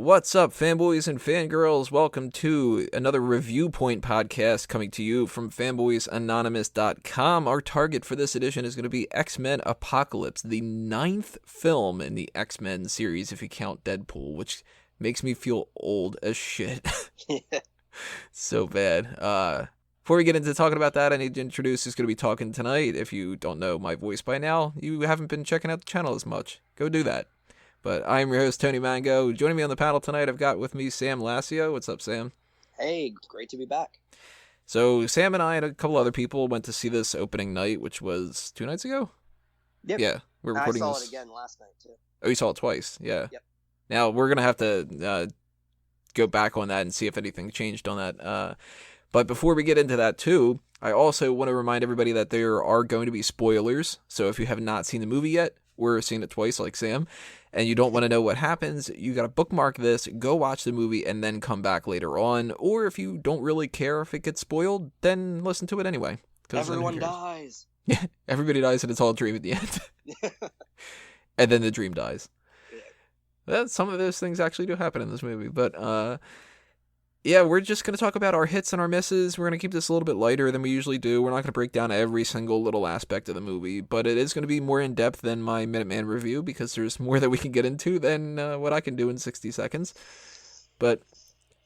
What's up, fanboys and fangirls? Welcome to another Reviewpoint podcast coming to you from fanboysanonymous.com. Our target for this edition is going to be X-Men Apocalypse, the 9th film in the X-Men series, if you count Deadpool, which makes me feel old as shit. So bad. Before we get into talking about that, I need to introduce who's going to be talking tonight. If you don't know my voice by now, you haven't been checking out the channel as much. Go do that. But I'm your host, Tony Mango. Joining me on the panel tonight, I've got with me Sam Lassio. What's up, Sam? Hey, great to be back. So Sam and I and a couple other people went to see this opening night, which was 2 nights ago? Yep. Yeah, we're recording I saw this. it again last night, too. Oh, you saw it twice? Yeah. Yep. Now, we're going to have to go back on that and see if anything changed on that. But before we get into that, too, I also want to remind everybody that there are going to be spoilers. So if you have not seen the movie yet, we're seeing it twice like Sam, and you don't want to know what happens, you got to bookmark this, go watch the movie, and then come back later on. Or if you don't really care if it gets spoiled, then listen to it anyway. Everyone dies. Yeah, everybody dies and it's all a dream at the end. And then the dream dies. Yeah. Some of those things actually do happen in this movie. But, yeah, we're just going to talk about our hits and our misses. We're going to keep this a little bit lighter than we usually do. We're not going to break down every single little aspect of the movie, but it is going to be more in-depth than my Minuteman review because there's more that we can get into than what I can do in 60 seconds. But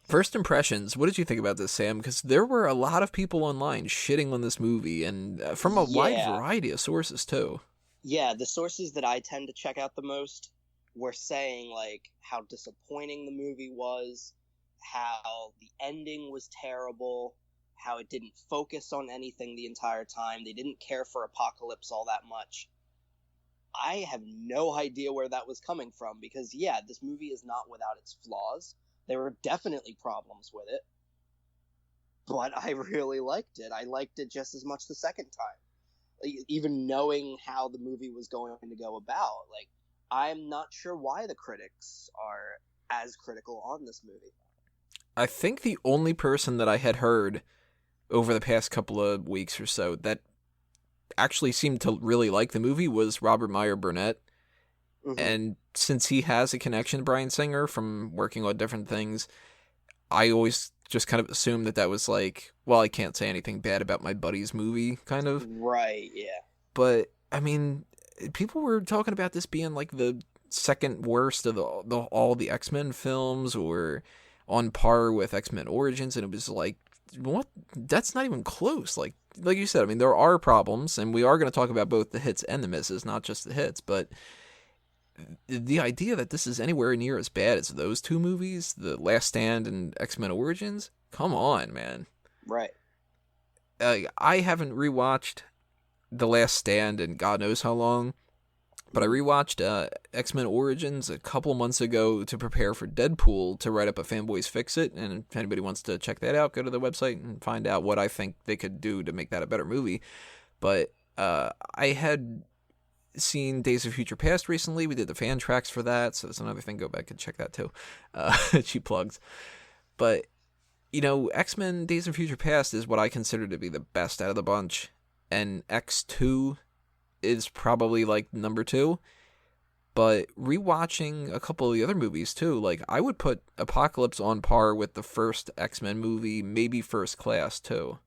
first impressions, what did you think about this, Sam? Because there were a lot of people online shitting on this movie, and from a wide variety of sources, too. Yeah, the sources that I tend to check out the most were saying, like, how disappointing the movie was, how the ending was terrible, how it didn't focus on anything the entire time. They didn't care for Apocalypse all that much. I have no idea where that was coming from because, yeah, this movie is not without its flaws. There were definitely problems with it, but I really liked it. I liked it just as much the second time. Even knowing how the movie was going to go about. Like, I'm not sure why the critics are as critical on this movie. I think the only person that I had heard over the past couple of weeks or so that actually seemed to really like the movie was Robert Meyer Burnett. Mm-hmm. And since he has a connection to Bryan Singer from working on different things, I always just kind of assumed that was like, well, I can't say anything bad about my buddy's movie, kind of. Right, yeah. But, I mean, people were talking about this being like the second worst of all the X-Men films, or on par with X-Men Origins, and it was like, what? That's not even close. Like you said, I mean, there are problems, and we are going to talk about both the hits and the misses, not just the hits, but the idea that this is anywhere near as bad as those two movies, The Last Stand and X-Men Origins, come on, man. Right. I haven't rewatched The Last Stand in God knows how long, but I rewatched X-Men Origins a couple months ago to prepare for Deadpool to write up a Fanboys Fix It, and if anybody wants to check that out, go to the website and find out what I think they could do to make that a better movie. But I had seen Days of Future Past recently. We did the fan tracks for that, so that's another thing. Go back and check that too. Cheap plugs. But, you know, X-Men Days of Future Past is what I consider to be the best out of the bunch, and X2 is probably like number 2, but rewatching a couple of the other movies too, like I would put Apocalypse on par with the first X-Men movie, maybe First Class too.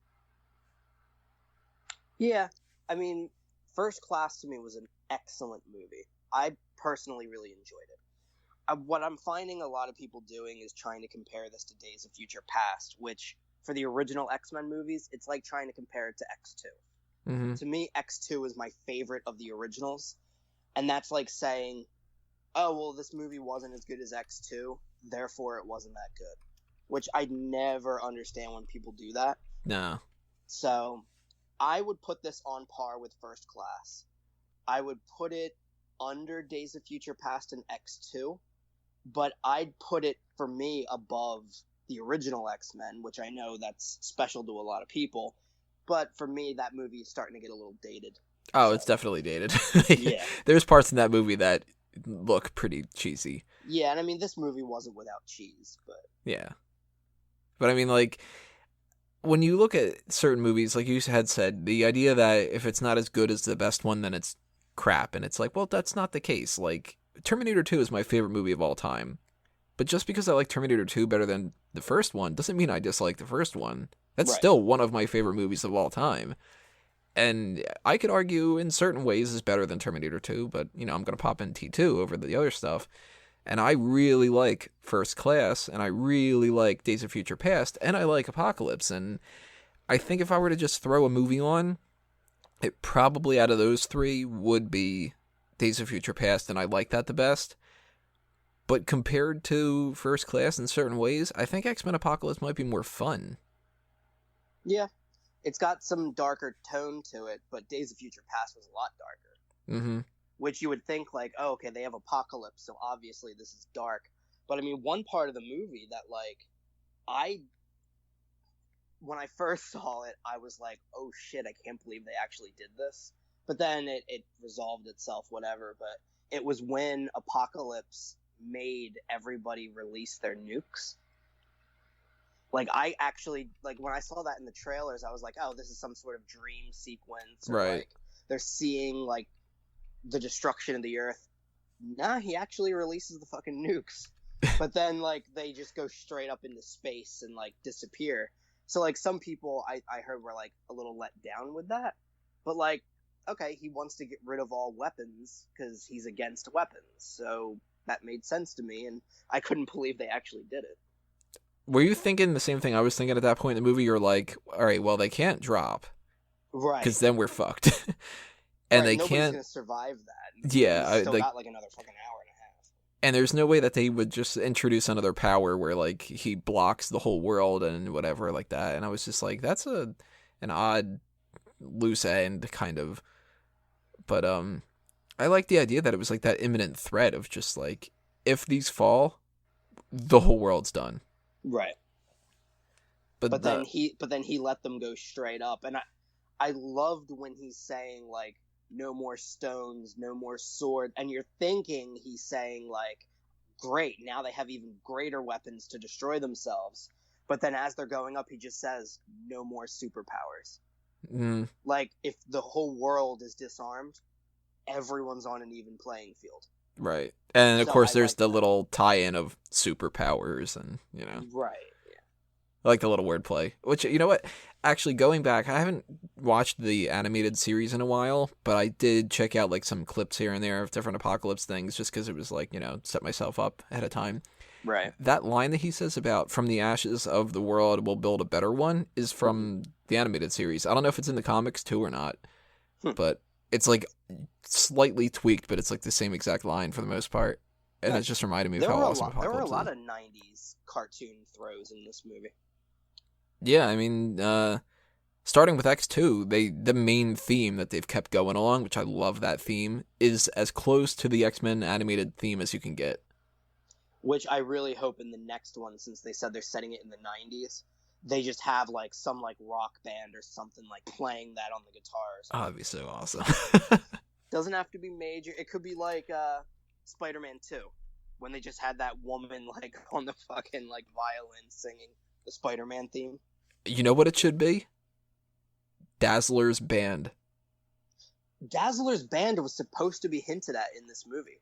Yeah, I mean, First Class to me was an excellent movie. I personally really enjoyed it. What I'm finding a lot of people doing is trying to compare this to Days of Future Past, which for the original X-Men movies, it's like trying to compare it to X2. Mm-hmm. To me, X2 is my favorite of the originals, and that's like saying, oh, well, this movie wasn't as good as X2, therefore it wasn't that good, which I never understand when people do that. No. So, I would put this on par with First Class. I would put it under Days of Future Past and X2, but I'd put it, for me, above the original X-Men, which I know that's special to a lot of people. But for me, that movie is starting to get a little dated. Oh, so. It's definitely dated. Yeah. There's parts in that movie that look pretty cheesy. Yeah, and I mean, this movie wasn't without cheese, but... Yeah. But I mean, like, when you look at certain movies, like you had said, the idea that if it's not as good as the best one, then it's crap. And it's like, well, that's not the case. Like, Terminator 2 is my favorite movie of all time. But just because I like Terminator 2 better than the first one doesn't mean I dislike the first one. That's Right. still one of my favorite movies of all time. And I could argue in certain ways is better than Terminator 2, but, I'm going to pop in T2 over the other stuff. And I really like First Class, and I really like Days of Future Past, and I like Apocalypse. And I think if I were to just throw a movie on, it probably out of those three would be Days of Future Past, and I like that the best. But compared to First Class in certain ways, I think X-Men Apocalypse might be more fun. Yeah. It's got some darker tone to it, but Days of Future Past was a lot darker. Mm-hmm. Which you would think, like, oh, okay, they have Apocalypse, so obviously this is dark. But, I mean, one part of the movie that, like, when I first saw it, I was like, oh shit, I can't believe they actually did this. But then it resolved itself, whatever. But it was when Apocalypse made everybody release their nukes. Like, I actually, like, when I saw that in the trailers, I was like, oh, this is some sort of dream sequence. Or, Right. like, they're seeing, like, the destruction of the Earth. Nah, he actually releases the fucking nukes. But then, like, they just go straight up into space and, like, disappear. So, like, some people I heard were, like, a little let down with that. But, like, okay, he wants to get rid of all weapons because he's against weapons. So that made sense to me, and I couldn't believe they actually did it. Were you thinking the same thing I was thinking at that point in the movie? You're like, all right, well, they can't drop. Right. Because then we're fucked. And they nobody's can't. Gonna survive that. Yeah. He's still got, like, another fucking hour and a half. And there's no way that they would just introduce another power where, like, he blocks the whole world and whatever like that. And I was just like, that's an odd loose end, kind of. But I like the idea that it was like that imminent threat of just like, if these fall, the whole world's done. Right. But then he let them go straight up, and I loved when he's saying, like, no more stones, no more sword, and you're thinking he's saying, like, great, now they have even greater weapons to destroy themselves. But then as they're going up, he just says, no more superpowers. Mm. Like, if the whole world is disarmed, everyone's on an even playing field. Right. And of course, there's like the that. little tie-in of superpowers and, Right. I like the little wordplay. Which, you know what? Actually, going back, I haven't watched the animated series in a while, but I did check out, like, some clips here and there of different Apocalypse things just because it was, like, set myself up ahead of time. Right. That line that he says about, from the ashes of the world, we'll build a better one, is from the animated series. I don't know if it's in the comics, too, or not, but it's, like, slightly tweaked, but it's, like, the same exact line for the most part. And it just reminded me of how awesome Apocalypse is. There were a lot of 90s cartoon throws in this movie. Yeah, I mean, starting with X2, the main theme that they've kept going along, which I love that theme, is as close to the X-Men animated theme as you can get. Which I really hope in the next one, since they said they're setting it in the 90s, they just have, like, some, like, rock band or something, like, playing that on the guitars. Oh, that'd be so awesome. Doesn't have to be major. It could be like Spider-Man 2, when they just had that woman, like, on the fucking, like, violin singing the Spider-Man theme. You know what it should be? Dazzler's Band. Dazzler's Band was supposed to be hinted at in this movie.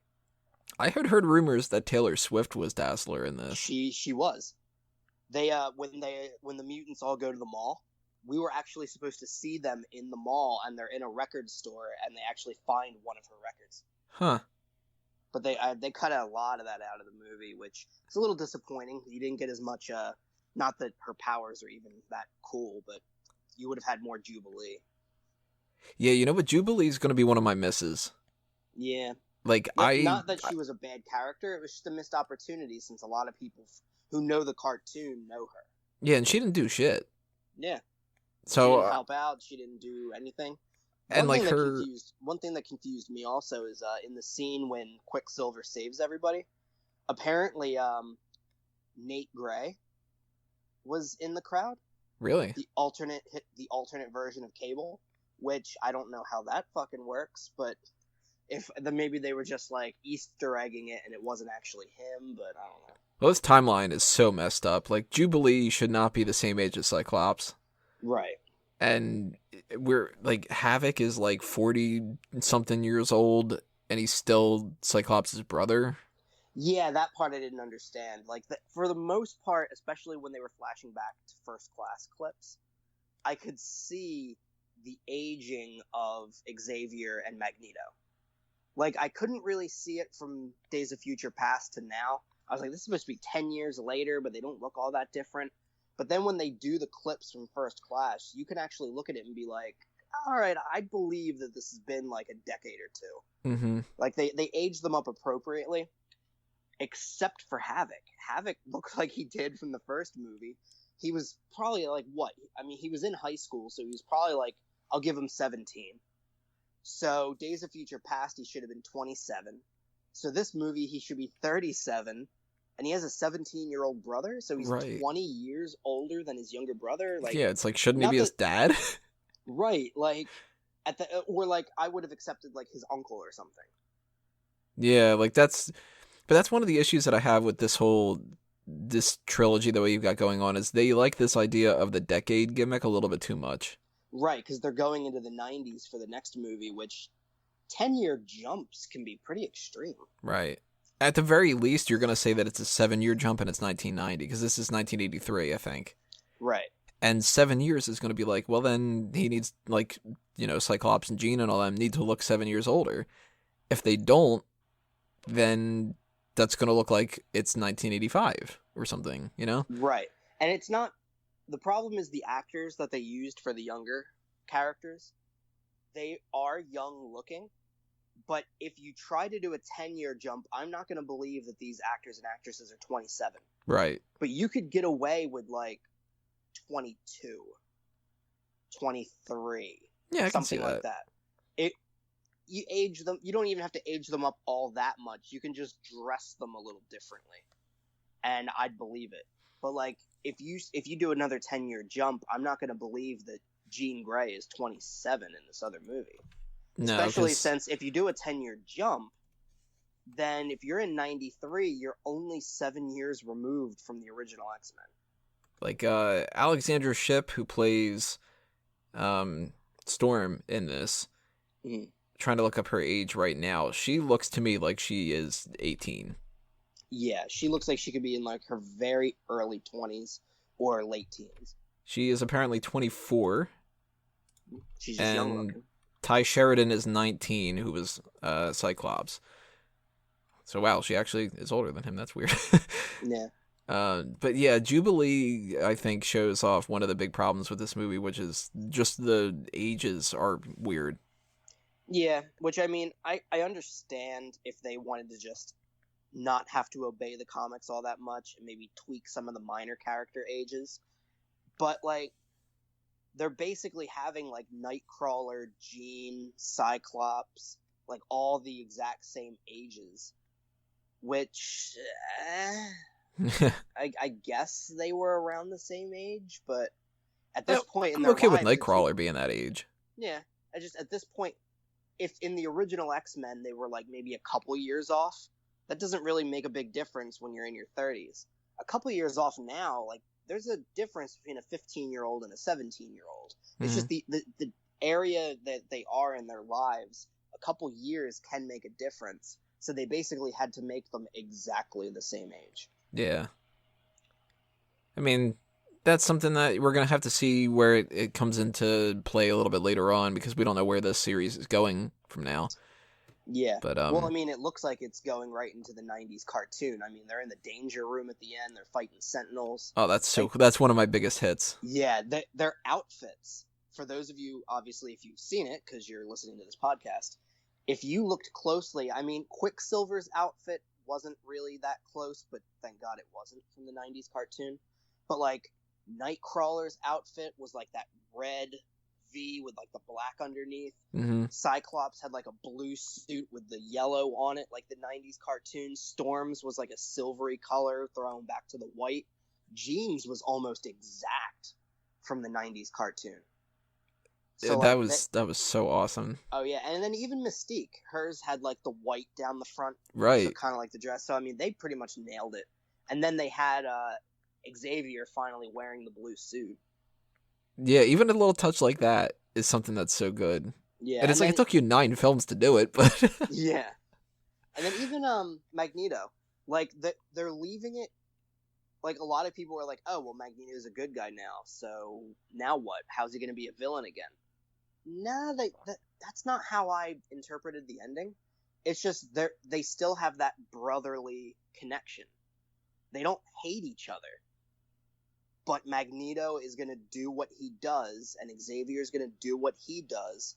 I had heard rumors that Taylor Swift was Dazzler in this. She was. They when the mutants all go to the mall, we were actually supposed to see them in the mall, and they're in a record store, and they actually find one of her records. Huh. But they cut a lot of that out of the movie, which is a little disappointing. You didn't get as much. Not that her powers are even that cool, but you would have had more Jubilee. Yeah, you know what? Jubilee's going to be one of my misses. Yeah. Like, Not that she was a bad character, it was just a missed opportunity since a lot of people who know the cartoon know her. Yeah, and she didn't do shit. Yeah. So, she didn't help out, she didn't do anything. And one thing that confused me also is in the scene when Quicksilver saves everybody, apparently Nate Gray was in the crowd. Really? The alternate version of Cable, which I don't know how that fucking works, but maybe they were just like Easter egging it and it wasn't actually him, but I don't know. Well, this timeline is so messed up. Like, Jubilee should not be the same age as Cyclops. Right. And we're like, Havoc is like 40 something years old and he's still Cyclops' brother. Yeah, that part I didn't understand. Like, for the most part, especially when they were flashing back to First Class clips, I could see the aging of Xavier and Magneto. Like, I couldn't really see it from Days of Future Past to now. I was like, this is supposed to be 10 years later, but they don't look all that different. But then when they do the clips from First Class, you can actually look at it and be like, all right, I believe that this has been like a decade or two. Mm-hmm. Like, they aged them up appropriately, except for Havoc. Havoc looked like he did from the first movie. He was probably like, what? I mean, he was in high school, so he was probably like, I'll give him 17. So Days of Future Past, he should have been 27. So this movie, he should be 37. And he has a 17-year-old brother, so he's Right. 20 years older than his younger brother. Like, yeah, it's like, shouldn't he be his dad? Right, like, or like, I would have accepted, like, his uncle or something. Yeah, like, but that's one of the issues that I have with this trilogy, the way you've got going on, is they like this idea of the decade gimmick a little bit too much. Right, because they're going into the 90s for the next movie, which 10-year jumps can be pretty extreme. Right. At the very least, you're going to say that it's a 7-year jump and it's 1990, because this is 1983, I think. Right. And 7 years is going to be like, well, then he needs, like, Cyclops and Jean and all them need to look 7 years older. If they don't, then that's going to look like it's 1985 or something, Right. And it's not... The problem is the actors that they used for the younger characters, they are young looking, but if you try to do a 10-year jump, I'm not going to believe that these actors and actresses are 27. Right. But you could get away with, like, 22, 23. Yeah, I can something see like that. You age them, you don't even have to age them up all that much. You can just dress them a little differently. And I'd believe it. But, like, if you do another 10-year jump, I'm not going to believe that Jean Grey is 27 in this other movie. No, Especially since if you do a 10-year jump, then if you're in 93, you're only 7 years removed from the original X-Men. Like, Alexandra Shipp, who plays Storm in this, trying to look up her age right now, she looks to me like she is 18. Yeah, she looks like she could be in, like, her very early 20s or late teens. She is apparently 24. She's just young looking. Ty Sheridan is 19, who was Cyclops. So, wow, she actually is older than him. That's weird. Yeah. But yeah, Jubilee, I think, shows off one of the big problems with this movie, which is just the ages are weird. Yeah, which, I mean, I understand if they wanted to just not have to obey the comics all that much and maybe tweak some of the minor character ages. But, like, they're basically having, like, Nightcrawler, Jean, Cyclops, like, all the exact same ages. Which, I guess they were around the same age, but at this point in their lives... I'm okay with Nightcrawler being that age. Yeah, at this point, if in the original X-Men they were, like, maybe a couple years off, that doesn't really make a big difference when you're in your 30s. A couple years off now, like, there's a difference between a 15-year-old and a 17-year-old. It's just the area that they are in their lives, a couple years can make a difference. So they basically had to make them exactly the same age. Yeah. I mean, that's something that we're going to have to see where it comes into play a little bit later on, because we don't know where this series is going from now. Yeah. But, well, I mean, it looks like it's going right into the 90s cartoon. I mean, they're in the danger room at the end. They're fighting Sentinels. Oh, that's one of my biggest hits. Yeah, their outfits. For those of you, obviously, if you've seen it, because you're listening to this podcast, if you looked closely, I mean, Quicksilver's outfit wasn't really that close, but thank God it wasn't from the 90s cartoon. But, like, Nightcrawler's outfit was, like, that red V with, like, the black underneath. Mm-hmm. Cyclops had, like, a blue suit with the yellow on it, like the 90s cartoon. Storm's was, like, a silvery color thrown back to the white. Jean's was almost exact from the 90s cartoon. So, that was so awesome. Oh, yeah. And then even Mystique, hers had, like, the white down the front. Right. So kind of like the dress. So, I mean, they pretty much nailed it. And then they had Xavier finally wearing the blue suit. Yeah, even a little touch like that is something that's so good. Yeah. And it's like it took you 9 films to do it, but... Yeah. And then even Magneto. Like, they're leaving it, like, a lot of people are like, oh, well, Magneto's a good guy now, so now what? How's he going to be a villain again? Nah, that's not how I interpreted the ending. It's just they still have that brotherly connection. They don't hate each other. But Magneto is going to do what he does, and Xavier is going to do what he does.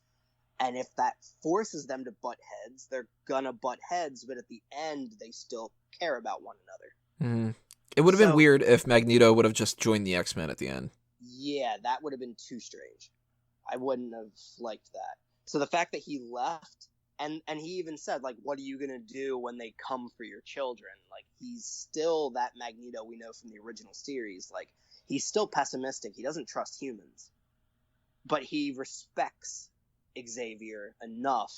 And if that forces them to butt heads, they're going to butt heads, but at the end, they still care about one another. Mm. It would have been weird if Magneto would have just joined the X-Men at the end. Yeah, that would have been too strange. I wouldn't have liked that. So the fact that he left, and he even said, like, what are you going to do when they come for your children? Like, he's still that Magneto we know from the original series. Like, he's still pessimistic. He doesn't trust humans. But he respects Xavier enough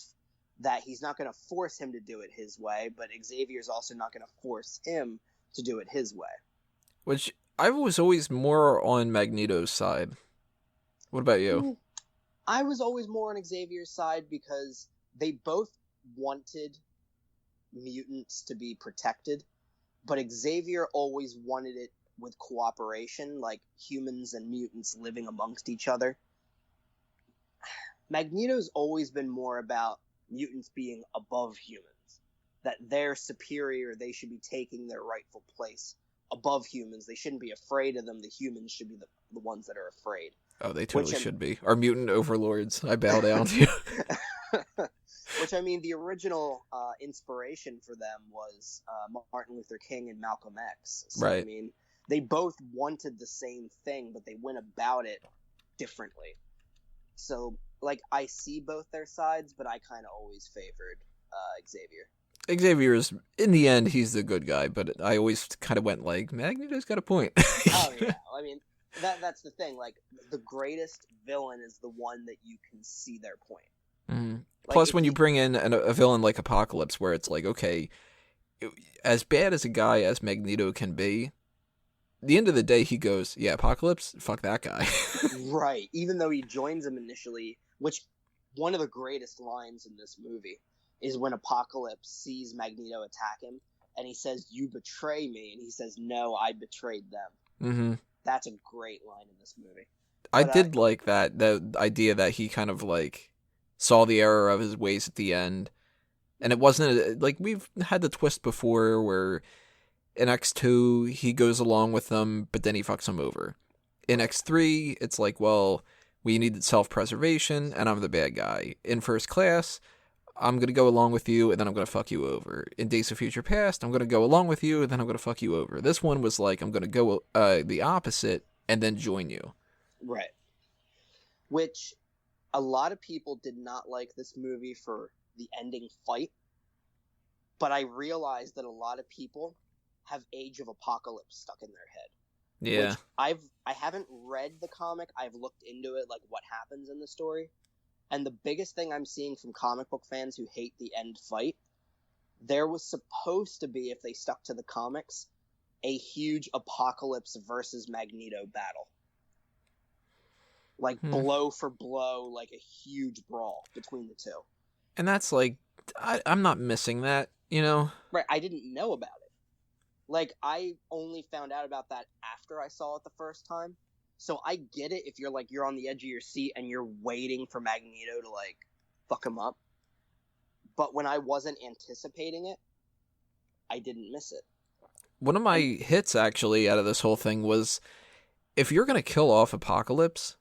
that he's not going to force him to do it his way, but Xavier's also not going to force him to do it his way. Which, I was always more on Magneto's side. What about you? I was always more on Xavier's side because they both wanted mutants to be protected, but Xavier always wanted it with cooperation, like humans and mutants living amongst each other. Magneto's always been more about mutants being above humans, that they're superior, they should be taking their rightful place above humans. They shouldn't be afraid of them. The humans should be the ones that are afraid. Oh, they totally should be. Our mutant overlords. I bow down to you. Which, I mean, the original inspiration for them was Martin Luther King and Malcolm X. So, right. I mean, they both wanted the same thing, but they went about it differently. So, like, I see both their sides, but I kind of always favored Xavier. Xavier's, in the end, he's the good guy, but I always kind of went like, Magneto's got a point. Oh, yeah. I mean, that's the thing. Like, the greatest villain is the one that you can see their point. Mm-hmm. Like, plus, when you bring in a villain like Apocalypse, where it's like, okay, as bad as a guy as Magneto can be, at the end of the day, he goes, yeah, Apocalypse, fuck that guy. Right. Even though he joins him initially, which one of the greatest lines in this movie is when Apocalypse sees Magneto attack him, and he says, you betray me, and he says, no, I betrayed them. Mm-hmm. That's a great line in this movie. I did like that, the idea that he kind of, like, saw the error of his ways at the end. And it wasn't, like, we've had the twist before where in X2, he goes along with them, but then he fucks them over. In X3, it's like, well, we needed self-preservation, and I'm the bad guy. In First Class, I'm going to go along with you, and then I'm going to fuck you over. In Days of Future Past, I'm going to go along with you, and then I'm going to fuck you over. This one was like, I'm going to go the opposite, and then join you. Right. Which, a lot of people did not like this movie for the ending fight, but I realized that a lot of people have Age of Apocalypse stuck in their head. Yeah. Which I haven't read the comic. I've looked into it, like what happens in the story. And the biggest thing I'm seeing from comic book fans who hate the end fight, there was supposed to be, if they stuck to the comics, a huge Apocalypse versus Magneto battle. Like blow for blow, like a huge brawl between the two. And that's like, I'm not missing that, you know? Right, I didn't know about it. Like, I only found out about that after I saw it the first time. So I get it if you're like, you're on the edge of your seat and you're waiting for Magneto to, like, fuck him up. But when I wasn't anticipating it, I didn't miss it. One of my hits, actually, out of this whole thing was, if you're going to kill off Apocalypse,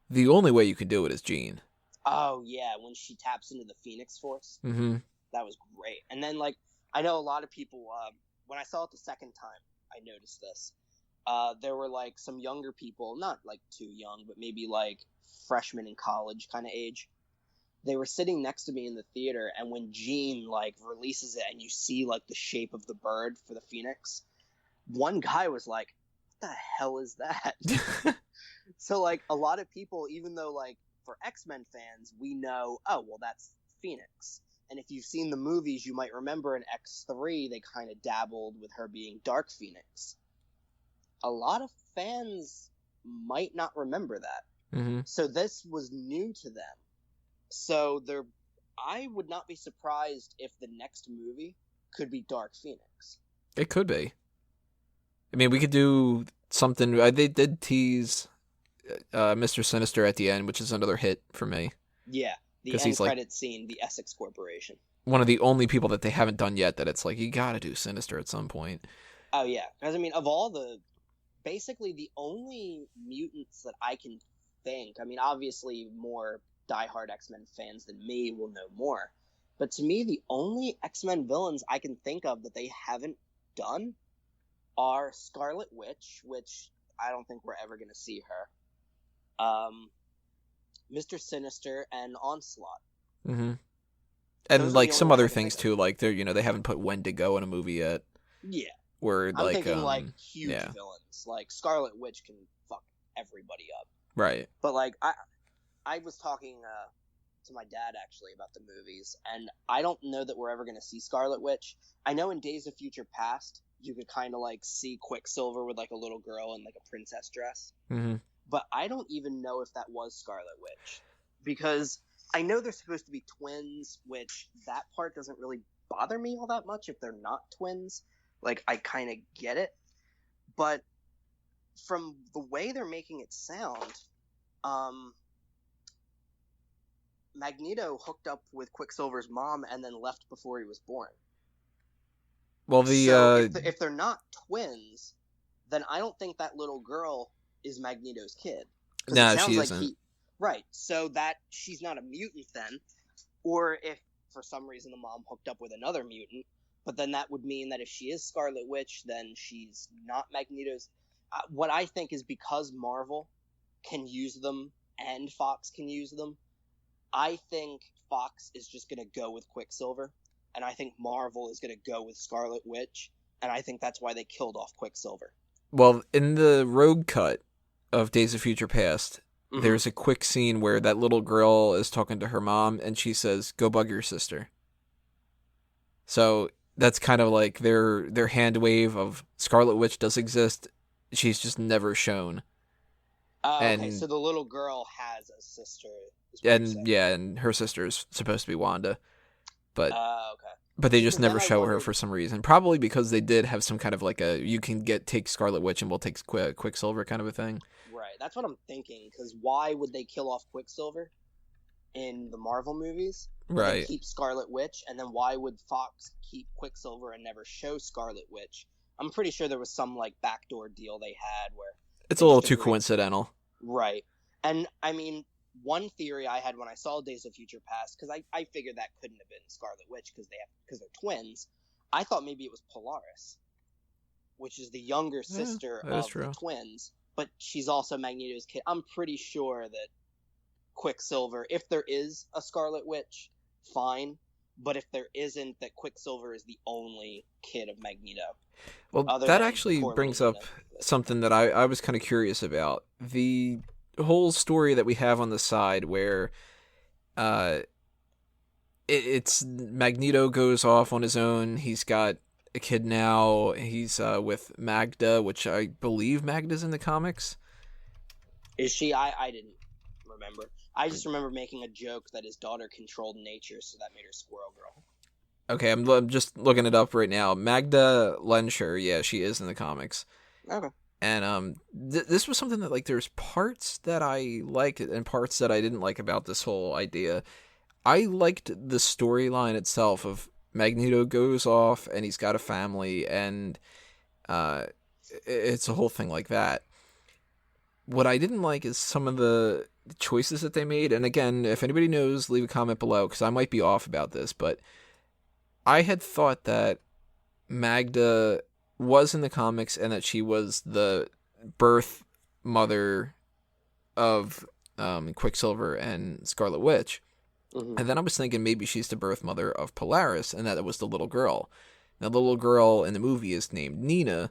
the only way you can do it is Jean. Oh, yeah, when she taps into the Phoenix Force. Mm-hmm. That was great. And then, like, I know a lot of people, when I saw it the second time, I noticed this. There were, like, some younger people, not, like, too young, but maybe, like, freshmen in college kind of age. They were sitting next to me in the theater, and when Jean, like, releases it and you see, like, the shape of the bird for the Phoenix, one guy was like, what the hell is that? So, like, a lot of people, even though, like, for X-Men fans, we know, oh, well, that's Phoenix. And if you've seen the movies, you might remember in X3, they kind of dabbled with her being Dark Phoenix. A lot of fans might not remember that. Mm-hmm. So this was new to them. So I would not be surprised if the next movie could be Dark Phoenix. It could be. I mean, we could do something. They did tease Mr. Sinister at the end, which is another hit for me. Yeah, the Because end he's like credit scene, the Essex Corporation. one of the only people that they haven't done yet that it's like, you gotta do Sinister at some point. Oh, yeah. Because, I mean, of all the... Basically, the only mutants that I can think... I mean, obviously, more diehard X-Men fans than me will know more. But to me, the only X-Men villains I can think of that they haven't done are Scarlet Witch, which I don't think we're ever going to see her. Mr. Sinister, and Onslaught. Mm-hmm. Those And are like the some only ones other I can things think too, like they haven't put Wendigo in a movie yet. Yeah. Where I'm like thinking like huge yeah. villains. Like Scarlet Witch can fuck everybody up. Right. But like I was talking to my dad actually about the movies, and I don't know that we're ever going to see Scarlet Witch. I know in Days of Future Past you could kind of like see Quicksilver with like a little girl in like a princess dress. Mm-hmm. But I don't even know if that was Scarlet Witch, because I know they're supposed to be twins, which that part doesn't really bother me all that much if they're not twins. Like, I kind of get it. But from the way they're making it sound, Magneto hooked up with Quicksilver's mom and then left before he was born. Well, So if they're not twins, then I don't think that little girl is Magneto's kid. No, she isn't. Right, so that she's not a mutant then. Or if, for some reason, the mom hooked up with another mutant, but then that would mean that if she is Scarlet Witch, then she's not Magneto's. What I think is because Marvel can use them and Fox can use them, I think Fox is just going to go with Quicksilver, and I think Marvel is going to go with Scarlet Witch, and I think that's why they killed off Quicksilver. Well, in the road cut of Days of Future Past, there's a quick scene where that little girl is talking to her mom, and she says, "Go bug your sister." So that's kind of like their hand wave of Scarlet Witch does exist. She's just never shown. Okay, so the little girl has a sister. And yeah, and her sister is supposed to be Wanda, but okay. But they just never show her wondered... for some reason. Probably because they did have some kind of like you can take Scarlet Witch and we'll take Quicksilver kind of a thing. Right, that's what I'm thinking. Because why would they kill off Quicksilver in the Marvel movies? Right. And keep Scarlet Witch, and then why would Fox keep Quicksilver and never show Scarlet Witch? I'm pretty sure there was some like backdoor deal they had where it's a little too coincidental. Right, and I mean, one theory I had when I saw Days of Future Past, because I figured that couldn't have been Scarlet Witch because they're twins. I thought maybe it was Polaris, which is the younger sister of the twins, but she's also Magneto's kid. I'm pretty sure that Quicksilver, if there is a Scarlet Witch, fine, but if there isn't, that Quicksilver is the only kid of Magneto. Well, that actually brings up something that I was kind of curious about. The whole story that we have on the side where it's Magneto goes off on his own. He's got a kid now. He's with Magda, which I believe Magda's in the comics. Is she? I didn't remember. I just remember making a joke that his daughter controlled nature, so that made her Squirrel Girl. Okay, I'm just looking it up right now. Magda Lensher, yeah, she is in the comics. Okay. And this was something that like there's parts that I liked and parts that I didn't like about this whole idea. I liked the storyline itself of Magneto goes off and he's got a family and it's a whole thing like that. What I didn't like is some of the choices that they made. And again, if anybody knows, leave a comment below because I might be off about this. But I had thought that Magda was in the comics and that she was the birth mother of Quicksilver and Scarlet Witch. Mm-hmm. And then I was thinking maybe she's the birth mother of Polaris and that it was the little girl. Now, the little girl in the movie is named Nina,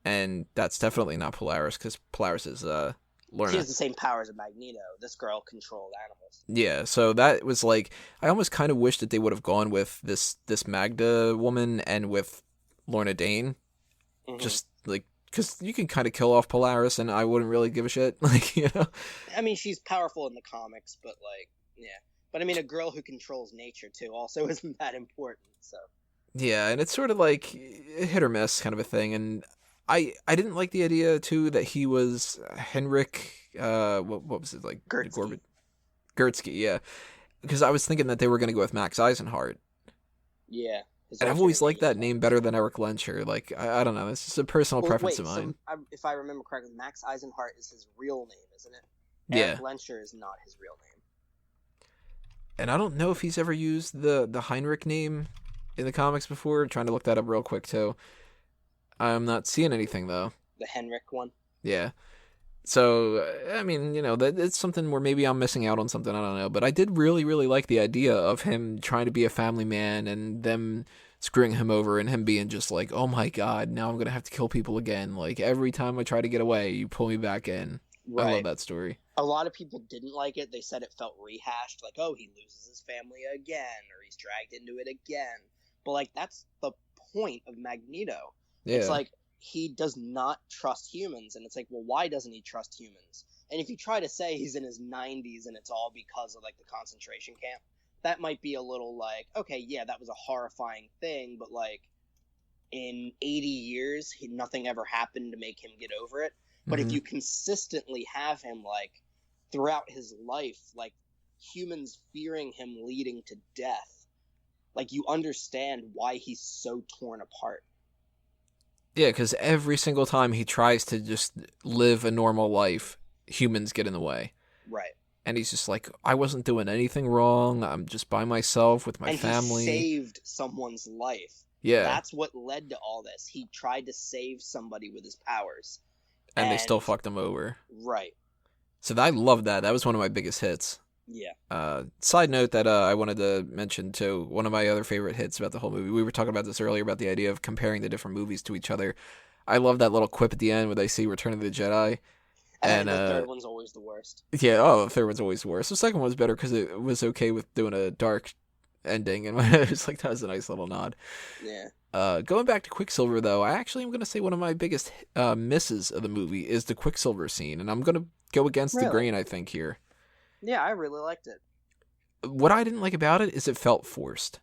and that's definitely not Polaris because Polaris is Lorna. She has the same powers as Magneto. This girl controlled animals. Yeah, so that was like, I almost kind of wish that they would have gone with this Magda woman and with Lorna Dane. Mm-hmm. Just like, because you can kind of kill off Polaris and I wouldn't really give a shit. Like, you know? I mean, she's powerful in the comics, but like, yeah. But I mean, a girl who controls nature too also isn't that important, so. Yeah, and it's sort of like hit or miss kind of a thing. And I didn't like the idea too that he was Henrik. What was it like? Gertsky. Gertsky, yeah. Because I was thinking that they were going to go with Max Eisenhart, Yeah, his and I've alternate always name liked is that name Max. better than Eric Lencher. Like I don't know, it's just a personal Well, preference of wait. So mine. if I remember correctly, Max Eisenhart is his real name, isn't it? Eric Yeah, Lencher is not his real name. and I don't know if he's ever used the Heinrich name in the comics before. Trying to look that up real quick too. I'm not seeing anything though. The Henrik one. Yeah. So, I mean, that it's something where maybe I'm missing out on something, I don't know. But I did really, really like the idea of him trying to be a family man and them screwing him over and him being just like, oh my God, now I'm going to have to kill people again. Like, every time I try to get away, you pull me back in. Right. I love that story. A lot of people didn't like it. They said it felt rehashed, like, oh, he loses his family again, or he's dragged into it again. But, like, that's the point of Magneto. Yeah. It's like, he does not trust humans, and it's like, well, why doesn't he trust humans? And if you try to say he's in his 90s and it's all because of, like, the concentration camp, that might be a little like, okay, yeah, that was a horrifying thing, but, like, in 80 years, nothing ever happened to make him get over it. But if you consistently have him, like, throughout his life, like, humans fearing him leading to death, like, you understand why he's so torn apart. Yeah, because every single time he tries to just live a normal life, humans get in the way. Right. And he's just like, I wasn't doing anything wrong. I'm just by myself with my family. And he saved someone's life. Yeah. That's what led to all this. He tried to save somebody with his powers. And they still fucked him over. Right. So I love that. That was one of my biggest hits. Yeah. Side note that I wanted to mention too, one of my other favorite hits about the whole movie. We were talking about this earlier about the idea of comparing the different movies to each other. I love that little quip at the end where they see Return of the Jedi. And the third one's always the worst. Yeah, the third one's always the worst. The second one's better because it was okay with doing a dark ending, and it was like, that was a nice little nod. Yeah. Going back to Quicksilver, though, I actually am going to say one of my biggest misses of the movie is the Quicksilver scene, and I'm going to go against the grain, I think, here. Yeah, I really liked it. What I didn't like about it is it felt forced.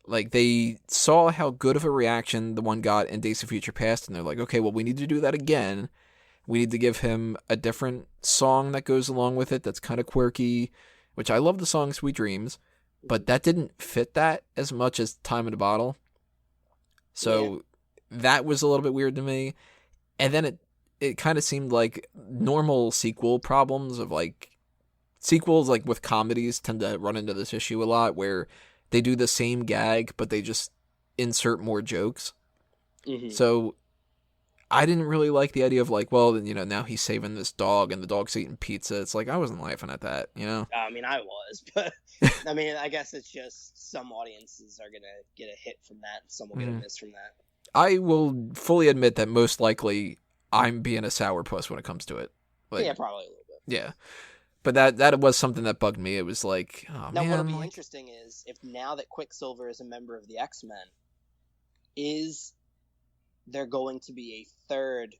Like, they saw how good of a reaction the one got in Days of Future Past, and they're like, okay, well, we need to do that again. We need to give him a different song that goes along with it that's kind of quirky, which I love the song Sweet Dreams, but that didn't fit that as much as Time in a Bottle. So that was a little bit weird to me. And then it kind of seemed like normal sequel problems of, like, sequels, like with comedies, tend to run into this issue a lot where they do the same gag, but they just insert more jokes. Mm-hmm. So I didn't really like the idea of, like, well, now he's saving this dog and the dog's eating pizza. It's like, I wasn't laughing at that, I mean, I was, but I mean, I guess it's just some audiences are going to get a hit from that and some will get a miss from that. I will fully admit that most likely I'm being a sourpuss when it comes to it. Like, yeah, probably a little bit. Yeah. But that was something that bugged me. It was like, oh, now, man. what'll be interesting is if now that Quicksilver is a member of the X-Men, is there going to be a third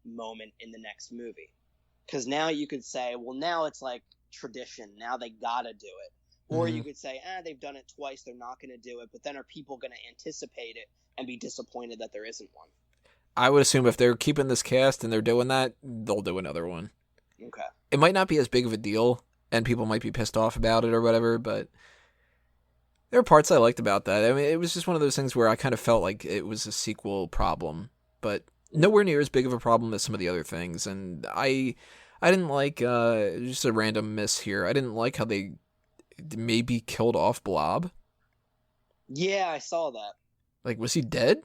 moment in the next movie? Because now you could say, well, now it's like tradition. Now they gotta do it. Or you could say, they've done it twice. They're not going to do it. But then are people going to anticipate it and be disappointed that there isn't one? I would assume if they're keeping this cast and they're doing that, they'll do another one. Okay. It might not be as big of a deal, and people might be pissed off about it or whatever, but there are parts I liked about that. I mean, it was just one of those things where I kind of felt like it was a sequel problem, but nowhere near as big of a problem as some of the other things. And I didn't like, just a random miss here, I didn't like how they maybe killed off Blob. Yeah, I saw that. Like, was he dead?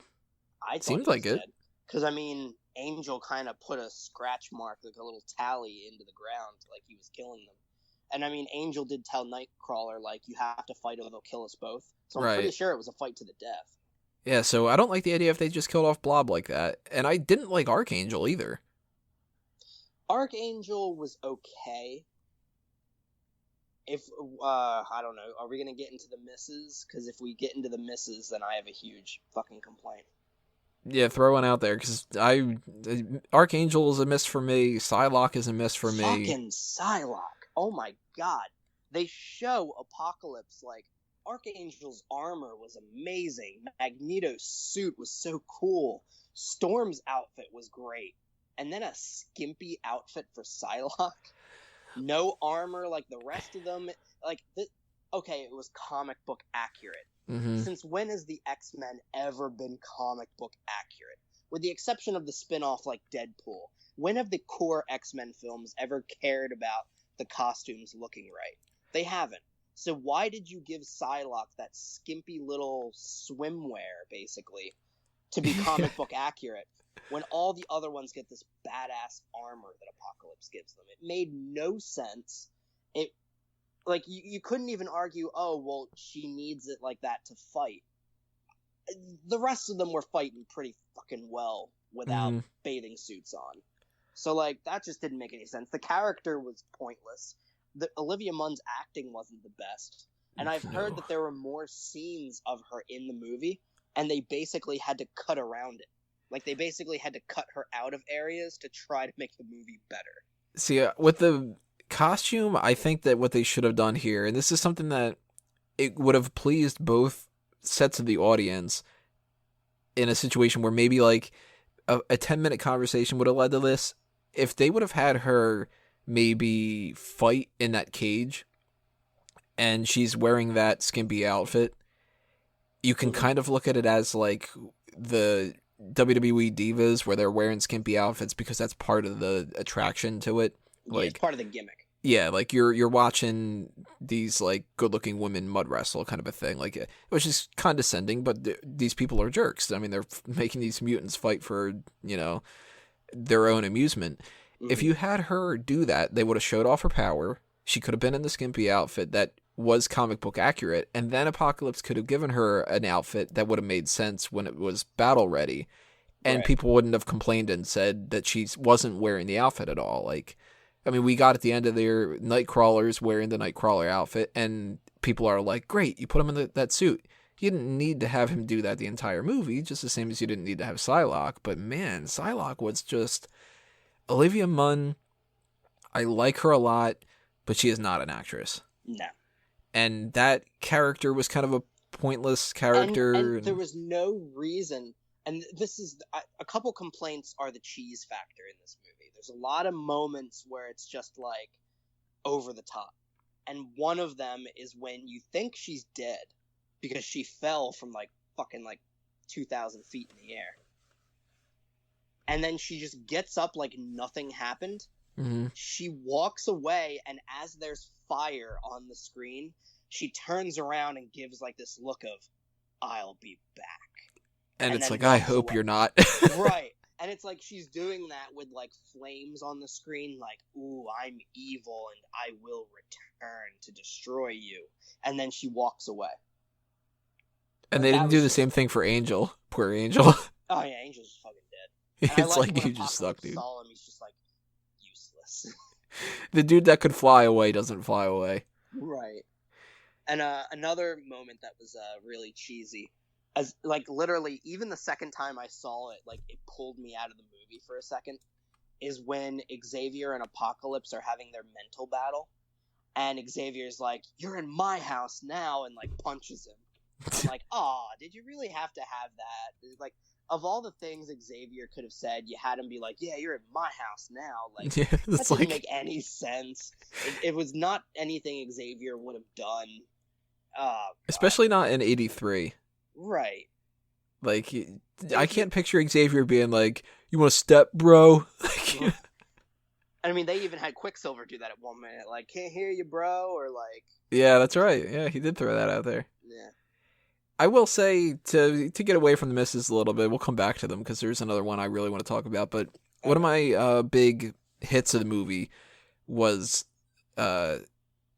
I thought Seemed like it. Because, I mean, Angel kind of put a scratch mark, like a little tally into the ground, like he was killing them. And, I mean, Angel did tell Nightcrawler, like, you have to fight or they'll kill us both. So I'm pretty sure it was a fight to the death. Yeah, so I don't like the idea if they just killed off Blob like that. And I didn't like Archangel either. Archangel was okay. If, I don't know, are we going to get into the misses? Because if we get into the misses, then I have a huge fucking complaint. Yeah, throw one out there, because Archangel is a miss for me, Psylocke is a miss for me. Fucking Psylocke. Oh my god. They show Apocalypse, like, Archangel's armor was amazing. Magneto's suit was so cool. Storm's outfit was great. And then a skimpy outfit for Psylocke. No armor like the rest of them. Okay, it was comic book accurate. Mm-hmm. Since when has the X-Men ever been comic book accurate? With the exception of the spin-off like Deadpool. When have the core X-Men films ever cared about the costumes looking right? They haven't. So why did you give Psylocke that skimpy little swimwear, basically, to be comic book accurate, when all the other ones get this badass armor that Apocalypse gives them? It made no sense. You couldn't even argue, oh, well, she needs it like that to fight. The rest of them were fighting pretty fucking well without bathing suits on. So, that just didn't make any sense. The character was pointless. Olivia Munn's acting wasn't the best. And I've heard that there were more scenes of her in the movie, and they basically had to cut around it. They basically had to cut her out of areas to try to make the movie better. See, with the costume, I think that what they should have done here, and this is something that it would have pleased both sets of the audience in a situation where maybe a 10-minute conversation would have led to this. If they would have had her maybe fight in that cage and she's wearing that skimpy outfit, you can kind of look at it as the WWE divas where they're wearing skimpy outfits because that's part of the attraction to it. It's part of the gimmick. Yeah, you're watching these good-looking women mud wrestle kind of a thing, which is condescending, but these people are jerks. I mean, they're making these mutants fight for their own amusement. Mm-hmm. If you had her do that, they would have showed off her power. She could have been in the skimpy outfit that was comic book accurate, and then Apocalypse could have given her an outfit that would have made sense when it was battle ready, and people wouldn't have complained and said that she wasn't wearing the outfit at all. We got at the end of their Nightcrawlers wearing the Nightcrawler outfit, and people are like, great, you put him in that suit. You didn't need to have him do that the entire movie, just the same as you didn't need to have Psylocke. But man, Psylocke was just... Olivia Munn, I like her a lot, but she is not an actress. No. And that character was kind of a pointless character. And there was no reason... And this is... A couple complaints are the cheese factor in this movie. There's a lot of moments where it's just, over the top. And one of them is when you think she's dead because she fell from, fucking 2,000 feet in the air. And then she just gets up like nothing happened. Mm-hmm. She walks away, and as there's fire on the screen, she turns around and gives, this look of, I'll be back. And it's I hope away. You're not. Right. And it's she's doing that with flames on the screen, ooh, I'm evil and I will return to destroy you. And then she walks away. And they didn't do the same thing for Angel. Poor Angel. Oh yeah, Angel's fucking dead. And it's you just suck, dude. Saw him, he's just useless. The dude that could fly away doesn't fly away. Right. And another moment that was really cheesy. As literally, even the second time I saw it, it pulled me out of the movie for a second, is when Xavier and Apocalypse are having their mental battle, and Xavier's you're in my house now, and punches him. I'm aw, did you really have to have that? Of all the things Xavier could have said, you had him be yeah, you're in my house now. Yeah, that didn't make any sense. It was not anything Xavier would have done. Especially not in 83. Right. I can't picture Xavier being you want to step, bro? I mean, they even had Quicksilver do that at one minute. Can't hear you, bro, or Yeah, that's right. Yeah, he did throw that out there. Yeah. I will say, to get away from the misses a little bit, we'll come back to them because there's another one I really want to talk about, but one of my big hits of the movie was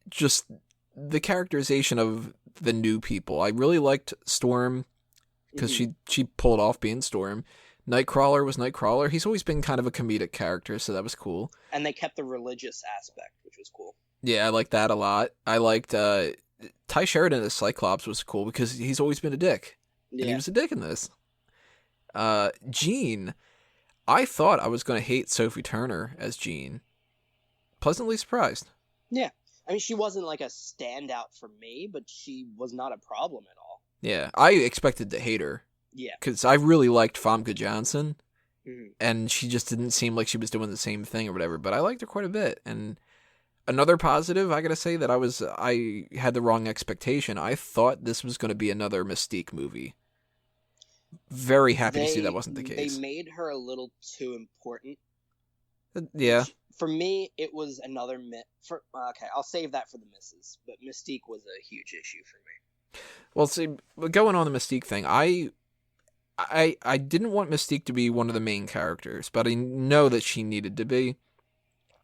just the characterization of the new people. I really liked Storm because she pulled off being Storm. Nightcrawler was Nightcrawler. He's always been kind of a comedic character, so that was cool. And they kept the religious aspect, which was cool. Yeah, I liked that a lot. I liked Ty Sheridan as Cyclops was cool because he's always been a dick. Yeah. And he was a dick in this. Jean, I thought I was going to hate Sophie Turner as Jean. Pleasantly surprised. Yeah. I mean, she wasn't like a standout for me, but she was not a problem at all. Yeah, I expected to hate her. Yeah. Because I really liked Famke Johnson, Mm-hmm. and she just didn't seem like she was doing the same thing or whatever, but I liked her quite a bit. And another positive, I gotta say that I had the wrong expectation. I thought this was going to be another Mystique movie. Very happy to see that wasn't the They case. made her a little too important. Yeah. For me, it was another okay, I'll save that for the misses, but Mystique was a huge issue for me. Well, see, going on the Mystique thing, I didn't want Mystique to be one of the main characters, but I know that she needed to be.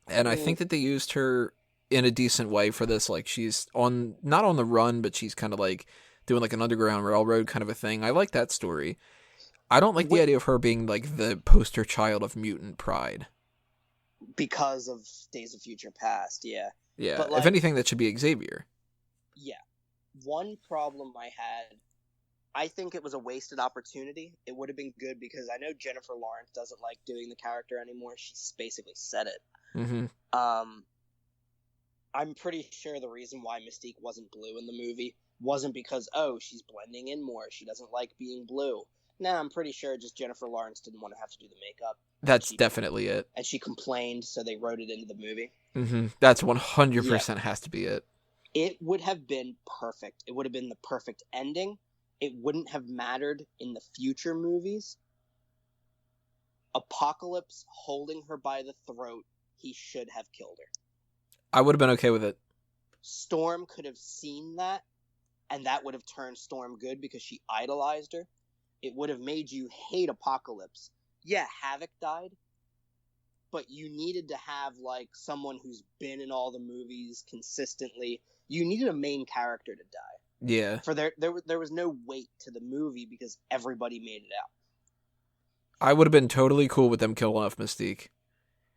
And I think that they used her in a decent way for this. Like, she's not on the run, but she's kind of like doing like an underground railroad kind of a thing. I like that story. I don't like the idea of her being like the poster child of mutant pride. Because of Days of Future Past, yeah. Yeah, but if anything, that should be Xavier. Yeah. One problem I had, I think it was a wasted opportunity. It would have been good because I know Jennifer Lawrence doesn't like doing the character anymore. She's basically said it. Mm-hmm. I'm pretty sure the reason why Mystique wasn't blue in the movie wasn't because, oh, she's blending in more. She doesn't like being blue. Nah, I'm pretty sure just Jennifer Lawrence didn't want to have to do the makeup. That's definitely it. And she complained, so they wrote it into the movie. Mm-hmm. That's 100% has to be it. It would have been perfect. It would have been the perfect ending. It wouldn't have mattered in the future movies. Apocalypse holding her by the throat, he should have killed her. I would have been okay with it. Storm could have seen that, and that would have turned Storm good because she idolized her. It would have made you hate Apocalypse. Yeah, Havoc died, but you needed to have like someone who's been in all the movies consistently. You needed a main character to die. Yeah. For there was no weight to the movie because everybody made it out. I would have been totally cool with them killing off Mystique.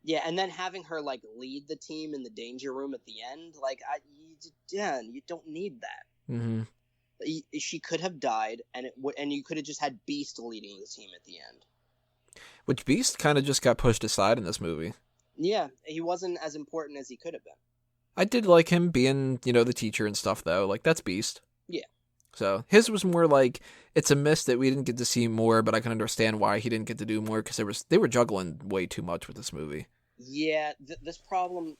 Yeah, and then having her like lead the team in the danger room at the end, like you don't need that. Mm-hmm. She could have died, and you could have just had Beast leading the team at the end. Which Beast kind of just got pushed aside in this movie. Yeah, he wasn't as important as he could have been. I did like him being, the teacher and stuff, though. Like, that's Beast. Yeah. So, his was more like, it's a miss that we didn't get to see more, but I can understand why he didn't get to do more, because they were juggling way too much with this movie. Yeah, this problem,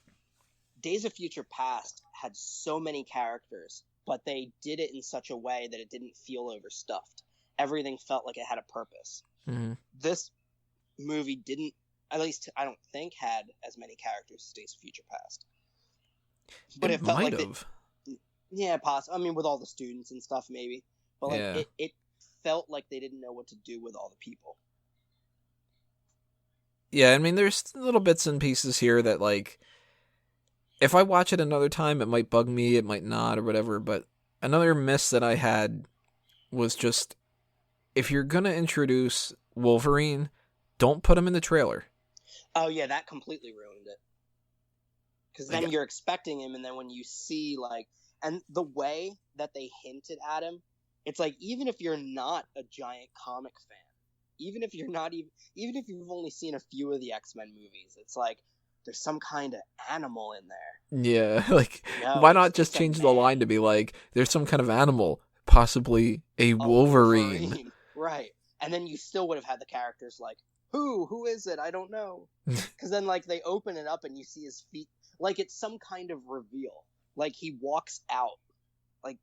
Days of Future Past had so many characters, but they did it in such a way that it didn't feel overstuffed. Everything felt like it had a purpose. Mm-hmm. This movie didn't, at least I don't think, had as many characters as Days of Future Past. But it felt might like have. Yeah, possibly. I mean, with all the students and stuff, maybe. But like, it felt like they didn't know what to do with all the people. Yeah, I mean, there's little bits and pieces here that, like, if I watch it another time, it might bug me, it might not, or whatever. But another miss that I had was just, if you're going to introduce Wolverine, don't put him in the trailer. Oh, yeah, that completely ruined it. Because then you're expecting him, and then when you see, like... And the way that they hinted at him, it's like, even if you're not a giant comic fan, even if if you've only seen a few of the X-Men movies, it's like, there's some kind of animal in there. Yeah, like, why not just change the line to be like, there's some kind of animal, possibly a Wolverine. Right. And then you still would have had the characters like, who is it? I don't know. Because then, like, they open it up and you see his feet, like it's some kind of reveal. Like, he walks out. Like,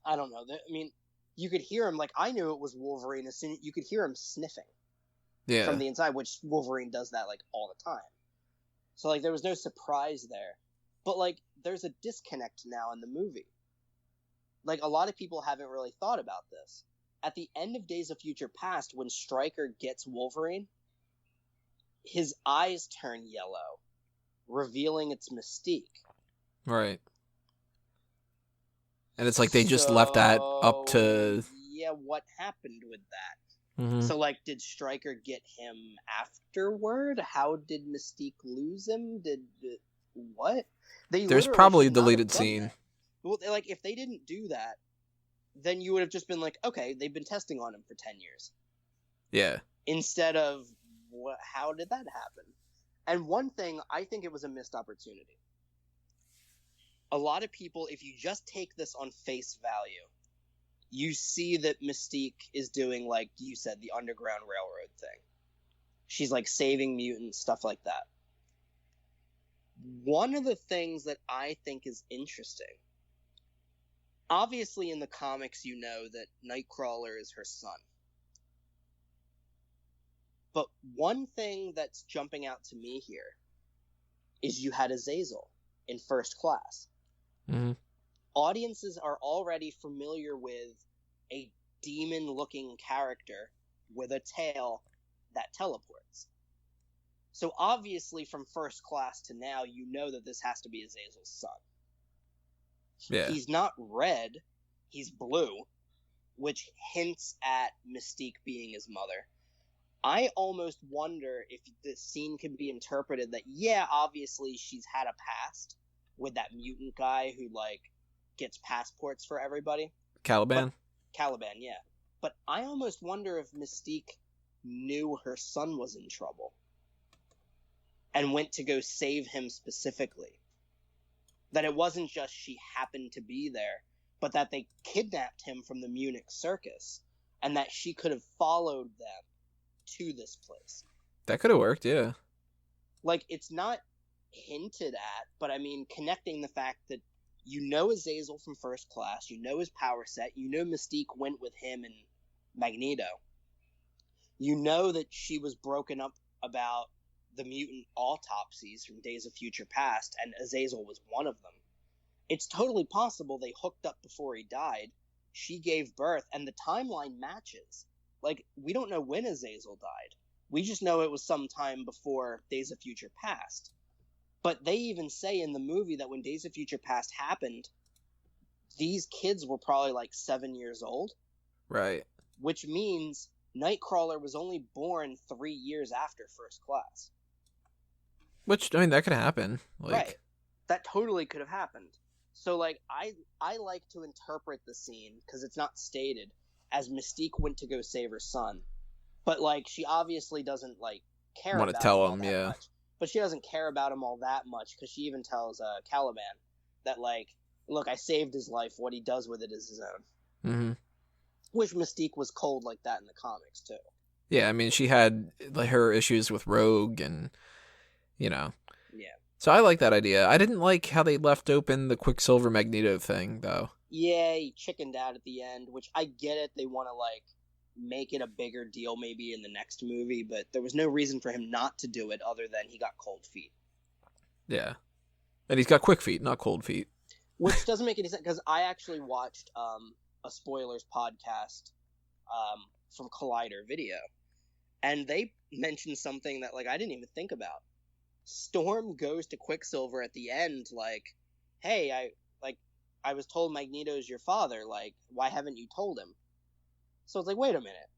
I don't know. I mean, you could hear him. Like, I knew it was Wolverine as soon as you could hear him sniffing from the inside, which Wolverine does that, like, all the time. So, like, there was no surprise there. But, like, there's a disconnect now in the movie. Like, a lot of people haven't really thought about this. At the end of Days of Future Past, when Stryker gets Wolverine, his eyes turn yellow, revealing its Mystique. Right. And it's like they just left that up to... Yeah, what happened with that? Mm-hmm. So, like, did Stryker get him afterward? How did Mystique lose him? What? There's probably a deleted scene. That. Well, like, if they didn't do that, then you would have just been like, okay, they've been testing on him for 10 years. Yeah. Instead of, how did that happen? And one thing, I think it was a missed opportunity. a lot of people, if you just take this on face value, you see that Mystique is doing, like you said, the Underground Railroad thing. She's like saving mutants, stuff like that. One of the things that I think is interesting, obviously in the comics you know that Nightcrawler is her son. But one thing that's jumping out to me here is you had Azazel in First Class. Mm-hmm. Audiences are already familiar with a demon-looking character with a tail that teleports. So obviously from First Class to now, you know that this has to be Azazel's son. Yeah. He's not red, he's blue, which hints at Mystique being his mother. I almost wonder if this scene could be interpreted that, yeah, obviously she's had a past with that mutant guy who, like, gets passports for everybody. Caliban? Caliban, yeah. But I almost wonder if Mystique knew her son was in trouble and went to go save him specifically. That it wasn't just she happened to be there, but that they kidnapped him from the Munich circus, and that she could have followed them to this place. That could have worked, yeah. Like, it's not hinted at, but I mean, connecting the fact that you know Azazel from First Class, you know his power set, you know Mystique went with him and Magneto. You know that she was broken up about the mutant autopsies from Days of Future Past, and Azazel was one of them. It's totally possible they hooked up before he died, she gave birth, and the timeline matches. Like, we don't know when Azazel died. We just know it was sometime before Days of Future Past. But they even say in the movie that when Days of Future Past happened, these kids were probably like 7 years old. Right. Which means Nightcrawler was only born 3 years after First Class. Which, I mean, that could happen. Like... Right. That totally could have happened. So, like, I like to interpret the scene, because it's not stated, as Mystique went to go save her son. But, like, she obviously doesn't, like, care about him. Want to tell him, yeah. Much. But she doesn't care about him all that much, because she even tells Caliban that, like, look, I saved his life. What he does with it is his own. Mm-hmm. Which Mystique was cold like that in the comics, too. Yeah, I mean, she had like her issues with Rogue and, you know. Yeah. So I like that idea. I didn't like how they left open the Quicksilver Magneto thing, though. Yeah, he chickened out at the end, which I get it. They want to, like, make it a bigger deal maybe in the next movie, but there was no reason for him not to do it other than he got cold feet. Yeah. And he's got quick feet, not cold feet. Which doesn't make any sense, because I actually watched a spoilers podcast from Collider Video, and they mentioned something that, like, I didn't even think about. Storm goes to Quicksilver at the end, like, hey, I was told Magneto's your father, like, why haven't you told him? So it's like, wait a minute.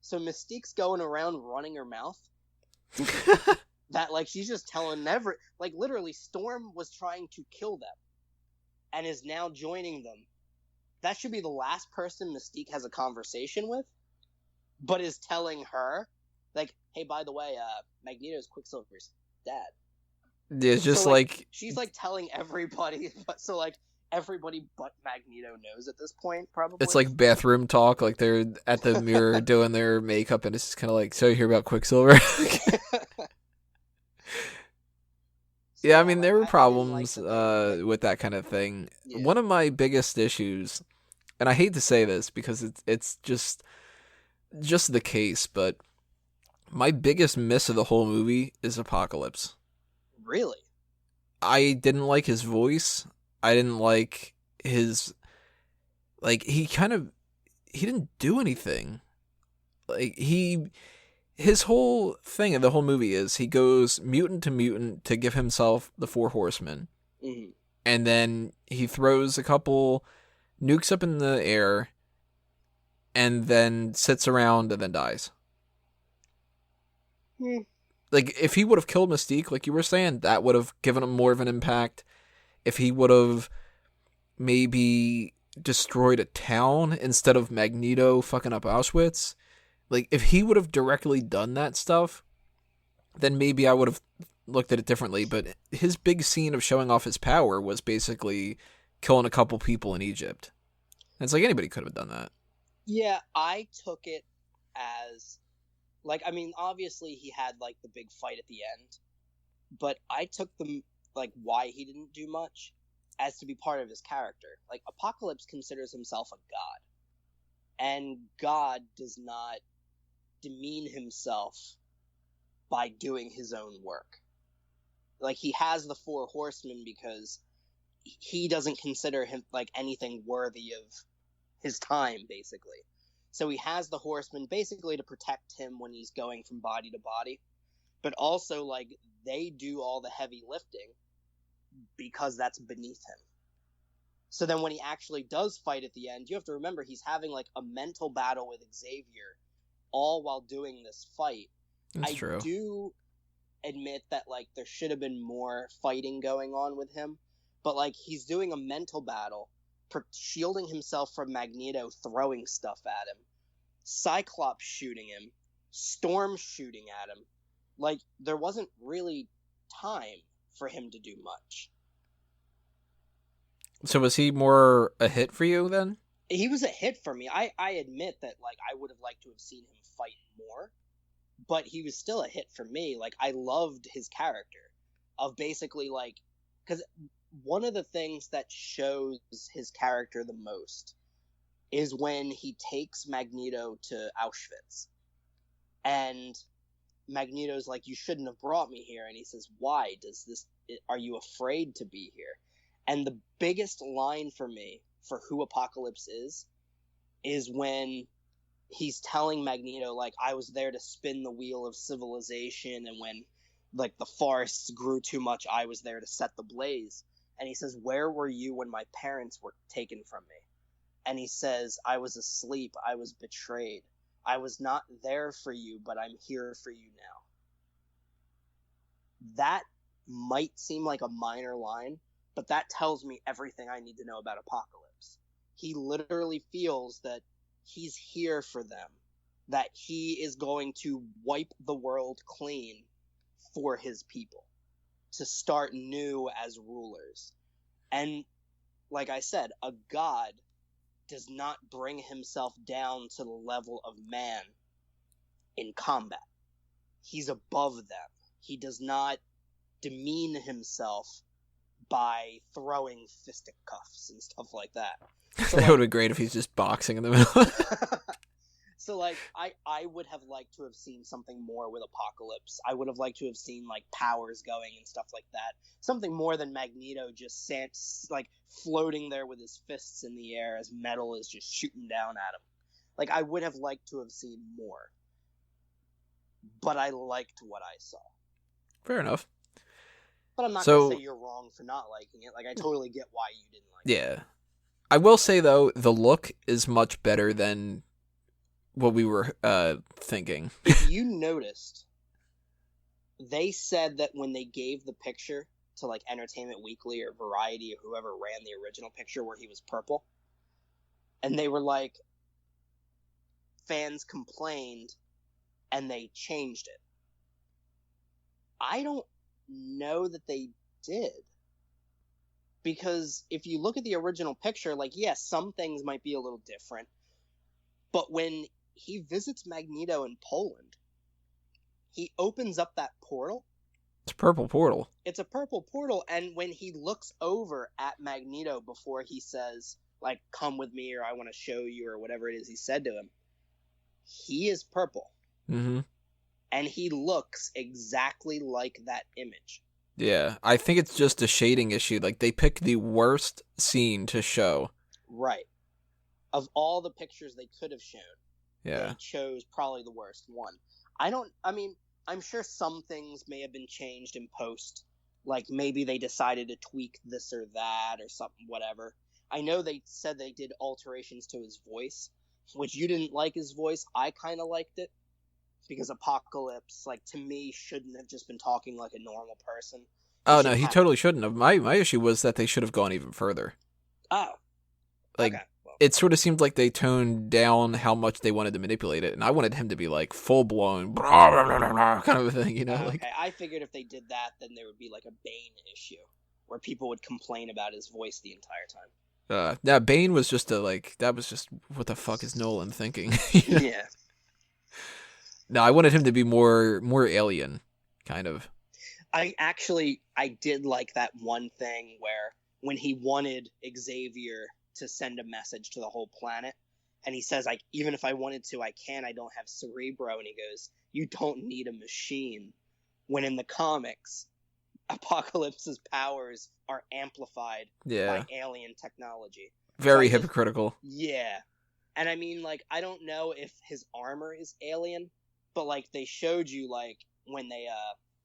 So Mystique's going around running her mouth? That, like, she's just telling like, literally, Storm was trying to kill them, and is now joining them. That should be the last person Mystique has a conversation with, but is telling her, like, hey, by the way, Magneto's Quicksilver's dad. Yeah, it's just so, like... She's, like, telling everybody, so, like, everybody but Magneto knows at this point, probably. It's like bathroom talk, like they're at the mirror doing their makeup, and it's just kind of like, so you hear about Quicksilver? Yeah, I mean, there were problems with that kind of thing. Yeah. One of my biggest issues, and I hate to say this because it's just the case, but my biggest miss of the whole movie is Apocalypse. Really? I didn't like his voice. I didn't like his... Like, he didn't do anything. Like, his whole thing of the whole movie is he goes mutant to mutant to give himself the Four Horsemen. Mm-hmm. And then he throws a couple nukes up in the air and then sits around and then dies. Mm. Like, if he would have killed Mystique, like you were saying, that would have given him more of an impact. If he would have maybe destroyed a town instead of Magneto fucking up Auschwitz... Like, if he would have directly done that stuff, then maybe I would have looked at it differently. But his big scene of showing off his power was basically killing a couple people in Egypt. And it's like anybody could have done that. Yeah, I took it as, like, I mean, obviously he had, like, the big fight at the end, but I took the, like, why he didn't do much as to be part of his character. Like, Apocalypse considers himself a god, and God does not demean himself by doing his own work. Like, he has the four horsemen because he doesn't consider him, like, anything worthy of his time, basically. So he has the horsemen basically to protect him when he's going from body to body, but also, like, they do all the heavy lifting because that's beneath him. So then when he actually does fight at the end, you have to remember he's having, like, a mental battle with Xavier all while doing this fight. That's true. I do admit that, like, there should have been more fighting going on with him, but, like, he's doing a mental battle, shielding himself from Magneto throwing stuff at him, Cyclops shooting him, Storm shooting at him. Like, there wasn't really time for him to do much. So was he more a hit for you then? He was a hit for me. I admit that, like, I would have liked to have seen him fight more, but he was still a hit for me. Like, I loved his character of basically, like, because one of the things that shows his character the most is when he takes Magneto to Auschwitz. And Magneto's like, you shouldn't have brought me here. And he says, why? Are you afraid to be here? And the biggest line for me for who Apocalypse is when he's telling Magneto, like, I was there to spin the wheel of civilization, and when, like, the forests grew too much, I was there to set the blaze. And he says, where were you when my parents were taken from me? And he says, I was asleep, I was betrayed. I was not there for you, but I'm here for you now. That might seem like a minor line, but that tells me everything I need to know about Apocalypse. He literally feels that he's here for them, that he is going to wipe the world clean for his people, to start new as rulers. And like I said, a god does not bring himself down to the level of man in combat. He's above them. He does not demean himself by throwing fisticuffs and stuff like that. So, that would be great if he's just boxing in the middle. So, like, I would have liked to have seen something more with Apocalypse. I would have liked to have seen, like, powers going and stuff like that. Something more than Magneto just like, floating there with his fists in the air as metal is just shooting down at him. Like, I would have liked to have seen more. But I liked what I saw. Fair enough. But I'm not going to say you're wrong for not liking it. Like, I totally get why you didn't like it. Yeah. I will say, though, the look is much better than what we were thinking. If you noticed, they said that when they gave the picture to, like, Entertainment Weekly or Variety or whoever ran the original picture where he was purple, and they were like, fans complained, and they changed it. I don't know that they did. Because if you look at the original picture, like, yes, some things might be a little different, but when he visits Magneto in Poland, he opens up that portal. It's a purple portal. It's a purple portal, and when he looks over at Magneto before he says, like, come with me, or I want to show you, or whatever it is he said to him, he is purple. Mm-hmm. And he looks exactly like that image. Yeah, I think it's just a shading issue. Like, they picked the worst scene to show. Right. Of all the pictures they could have shown, yeah, they chose probably the worst one. I'm sure some things may have been changed in post. Like, maybe they decided to tweak this or that or something, whatever. I know they said they did alterations to his voice, which you didn't like his voice. I kind of liked it. Because Apocalypse, like, to me, shouldn't have just been talking like a normal person. Oh, no, he totally shouldn't have. My issue was that they should have gone even further. Oh. Like, okay. Well. it sort of seemed like they toned down how much they wanted to manipulate it, and I wanted him to be like full blown kind of a thing, like. Okay, I figured if they did that, then there would be like a Bane issue where people would complain about his voice the entire time. Now Bane was just that was just what the fuck is Nolan thinking? Yeah. No, I wanted him to be more alien, kind of. I did like that one thing where when he wanted Xavier to send a message to the whole planet, and he says, like, even if I wanted to, I can't, I don't have Cerebro, and he goes, you don't need a machine. When in the comics, Apocalypse's powers are amplified by alien technology. Very hypocritical. Yeah. And I mean, like, I don't know if his armor is alien, but, like, they showed you, like, when they,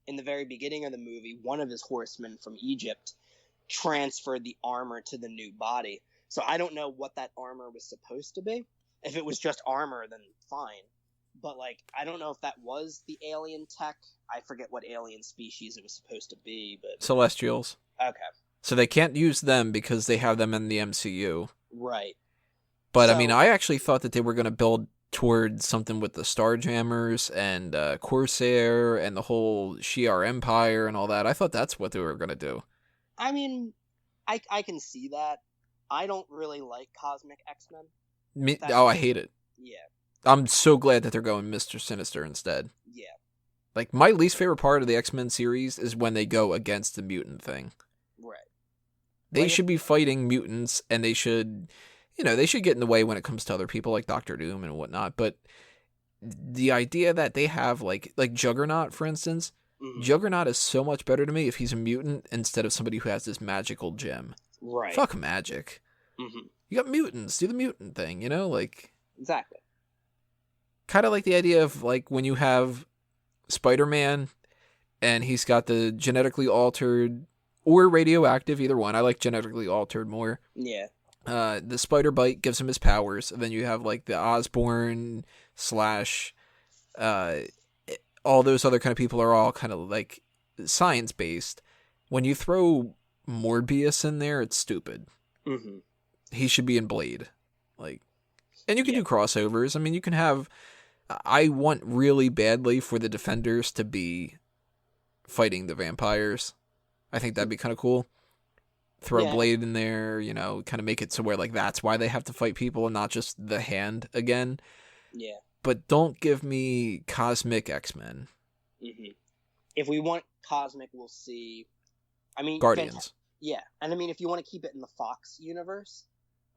in the very beginning of the movie, one of his horsemen from Egypt transferred the armor to the new body. So I don't know what that armor was supposed to be. If it was just armor, then fine. But, like, I don't know if that was the alien tech. I forget what alien species it was supposed to be, but... Celestials. Okay. So they can't use them because they have them in the MCU. Right. But, I mean, I actually thought that they were going to build towards something with the Starjammers and Corsair and the whole Shi'ar Empire and all that. I thought that's what they were going to do. I mean, I can see that. I don't really like Cosmic X-Men. I hate it. Yeah. I'm so glad that they're going Mr. Sinister instead. Yeah. Like, my least favorite part of the X-Men series is when they go against the mutant thing. Right. They should be fighting mutants, and they should, they should get in the way when it comes to other people like Doctor Doom and whatnot. But the idea that they have, like Juggernaut, for instance, Juggernaut is so much better to me if he's a mutant instead of somebody who has this magical gem. Right. Fuck magic. Mm-hmm. You got mutants. Do the mutant thing, like... Exactly. Kind of like the idea of, like, when you have Spider-Man and he's got the genetically altered or radioactive, either one. I like genetically altered more. Yeah. The spider bite gives him his powers. And then you have, like, the Osborn / all those other kind of people are all kind of, like, science-based. When you throw Morbius in there, it's stupid. Mm-hmm. He should be in Blade. Like, and you can do crossovers. I mean, you can have... I want really badly for the Defenders to be fighting the vampires. I think that'd be kind of cool. Throw Blade in there, kind of make it so where, like, that's why they have to fight people and not just the Hand again. Yeah. But don't give me Cosmic X-Men. Mm-hmm. If we want Cosmic, we'll see... I mean... Guardians. Yeah. And I mean, if you want to keep it in the Fox universe,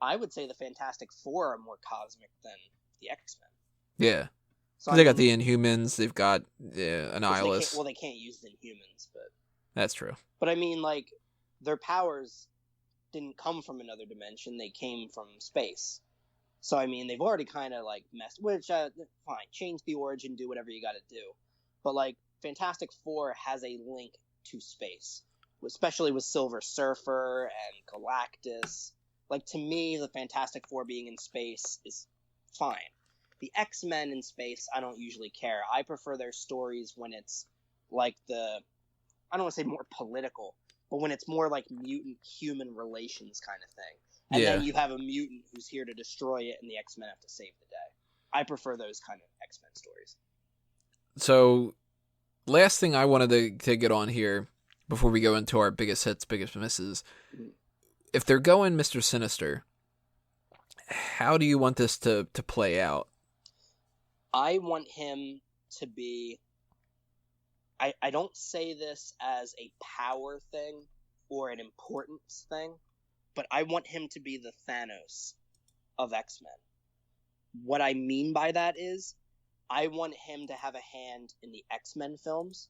I would say the Fantastic Four are more cosmic than the X-Men. Yeah. So they got the Inhumans, they've got Annihilus. They can't use the Inhumans, but... That's true. But I mean, like, their powers didn't come from another dimension, they came from space. So, I mean, they've already kind of, like, messed... Which, fine, change the origin, do whatever you gotta do. But, like, Fantastic Four has a link to space. Especially with Silver Surfer and Galactus. Like, to me, the Fantastic Four being in space is fine. The X-Men in space, I don't usually care. I prefer their stories when it's, like, I don't want to say more political, but when it's more like mutant-human relations kind of thing. And then you have a mutant who's here to destroy it, and the X-Men have to save the day. I prefer those kind of X-Men stories. So, last thing I wanted to get on here, before we go into our biggest hits, biggest misses, if they're going Mr. Sinister, how do you want this to play out? I want him to be... I don't say this as a power thing or an importance thing, but I want him to be the Thanos of X-Men. What I mean by that is, I want him to have a hand in the X-Men films.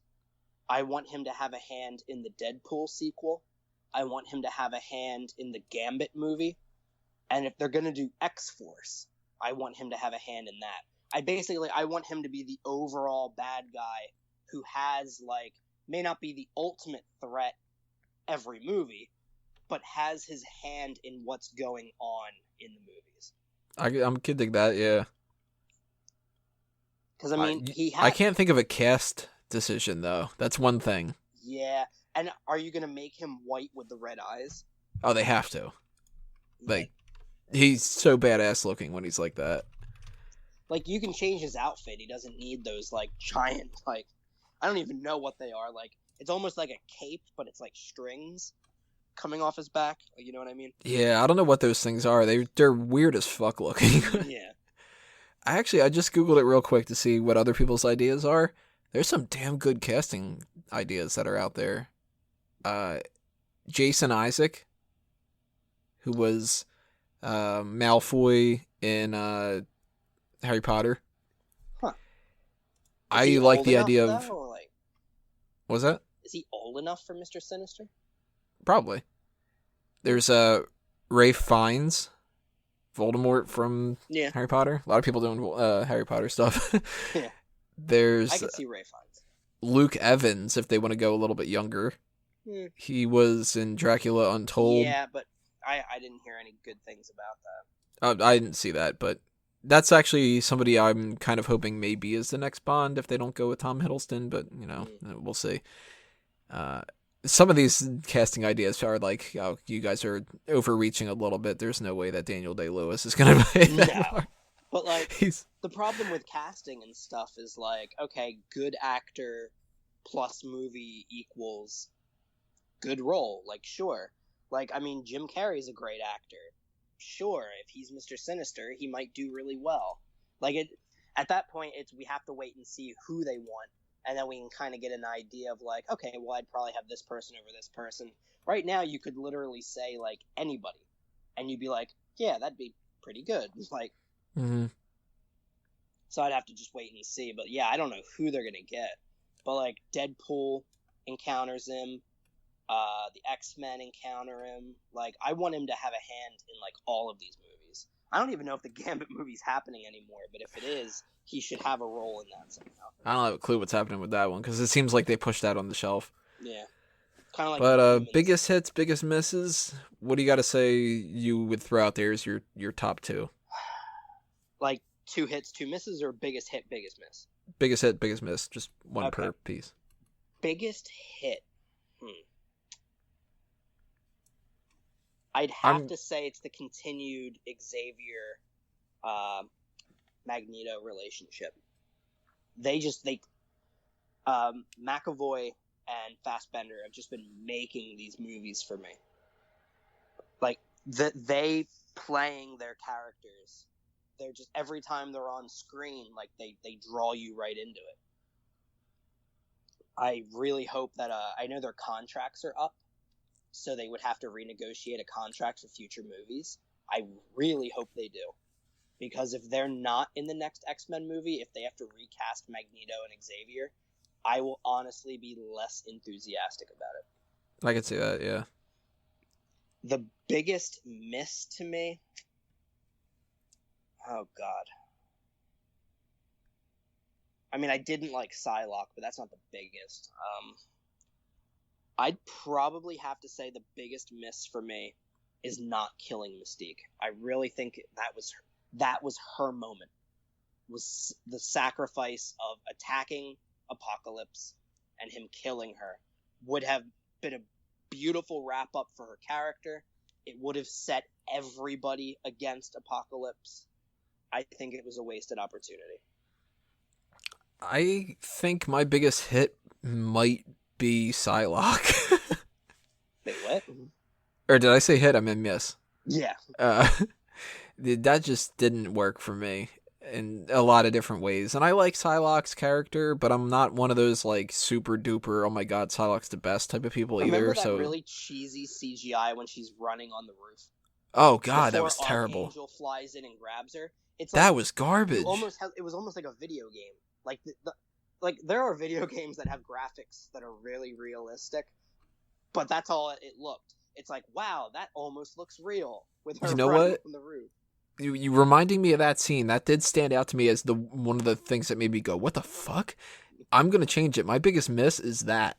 I want him to have a hand in the Deadpool sequel. I want him to have a hand in the Gambit movie. And if they're going to do X-Force, I want him to have a hand in that. I want him to be the overall bad guy who has, like, may not be the ultimate threat every movie, but has his hand in what's going on in the movies. I'm kidding that, yeah. Because, I mean, I can't think of a cast decision, though. That's one thing. Yeah. And are you going to make him white with the red eyes? Oh, they have to. Like, He's so badass looking when he's like that. Like, you can change his outfit. He doesn't need those, like, giant, like, I don't even know what they are. Like, it's almost like a cape, but it's like strings coming off his back. Like, you know what I mean? Yeah, I don't know what those things are. They're weird as fuck looking. Yeah. I just Googled it real quick to see what other people's ideas are. There's some damn good casting ideas that are out there. Jason Isaac, who was Malfoy in Harry Potter. Huh. I like the idea of... Though, like, was that? is he old enough for Mr. Sinister? Probably. There's Ralph Fiennes, Voldemort from Harry Potter. A lot of people doing Harry Potter stuff. Yeah. There's I can see Ralph Fiennes. Luke Evans, if they want to go a little bit younger. He was in Dracula Untold. Yeah, but I didn't hear any good things about that. I didn't see that, but that's actually somebody I'm kind of hoping maybe is the next Bond if they don't go with Tom Hiddleston, but, you know, we'll see. Some of these casting ideas are like, oh, you guys are overreaching a little bit. There's no way that Daniel Day-Lewis is going to play that part. But, like, the problem with casting and stuff is, like, okay, good actor plus movie equals good role. Like, sure. Like, I mean, Jim Carrey's a great actor. Sure, if he's Mr. Sinister, he might do really well. Like, at that point, we have to wait and see who they want. And then we can kind of get an idea of, like, okay, well, I'd probably have this person over this person. Right now, you could literally say, like, anybody. And you'd be like, yeah, that'd be pretty good. Like, So I'd have to just wait and see. But, yeah, I don't know who they're going to get. But, like, Deadpool encounters him. The X-Men encounter him. Like, I want him to have a hand in, like, all of these movies. I don't even know if the Gambit movie's happening anymore, but if it is, he should have a role in that somehow. I don't have a clue what's happening with that one, because it seems like they pushed that on the shelf. Yeah. Kind of like. But biggest hits, biggest misses, what do you got to say you would throw out there as your top two? Like, 2 hits, 2 misses, or biggest hit, biggest miss? Biggest hit, biggest miss. Just one per piece. Biggest hit. I'd have to say it's the continued Xavier Magneto relationship. McAvoy and Fassbender have just been making these movies for me. Like, they playing their characters, they're just, every time they're on screen, like, they draw you right into it. I really hope that, I know their contracts are up, so they would have to renegotiate a contract for future movies. I really hope they do. Because if they're not in the next X-Men movie, if they have to recast Magneto and Xavier, I will honestly be less enthusiastic about it. I could see that, yeah. The biggest miss to me? Oh, God. I mean, I didn't like Psylocke, but that's not the biggest. I'd probably have to say the biggest miss for me is not killing Mystique. I really think that was her moment. Was the sacrifice of attacking Apocalypse and him killing her would have been a beautiful wrap up for her character. It would have set everybody against Apocalypse. I think it was a wasted opportunity. I think my biggest hit might be Psylocke. Wait, what? Or did I say hit? I meant miss. Yeah. That just didn't work for me in a lot of different ways. And I like Psylocke's character, but I'm not one of those, like, super duper, oh my god, Psylocke's the best type of people either. Remember that really cheesy CGI when she's running on the roof? Oh god, that was terrible. Archangel flies in and grabs her. It's like, that was garbage. It was almost like a video game. Like, like, there are video games that have graphics that are really realistic, but that's all it looked. It's like, wow, that almost looks real with her running on the roof. You reminding me of that scene. That did stand out to me as one of the things that made me go, what the fuck? I'm going to change it. My biggest miss is that.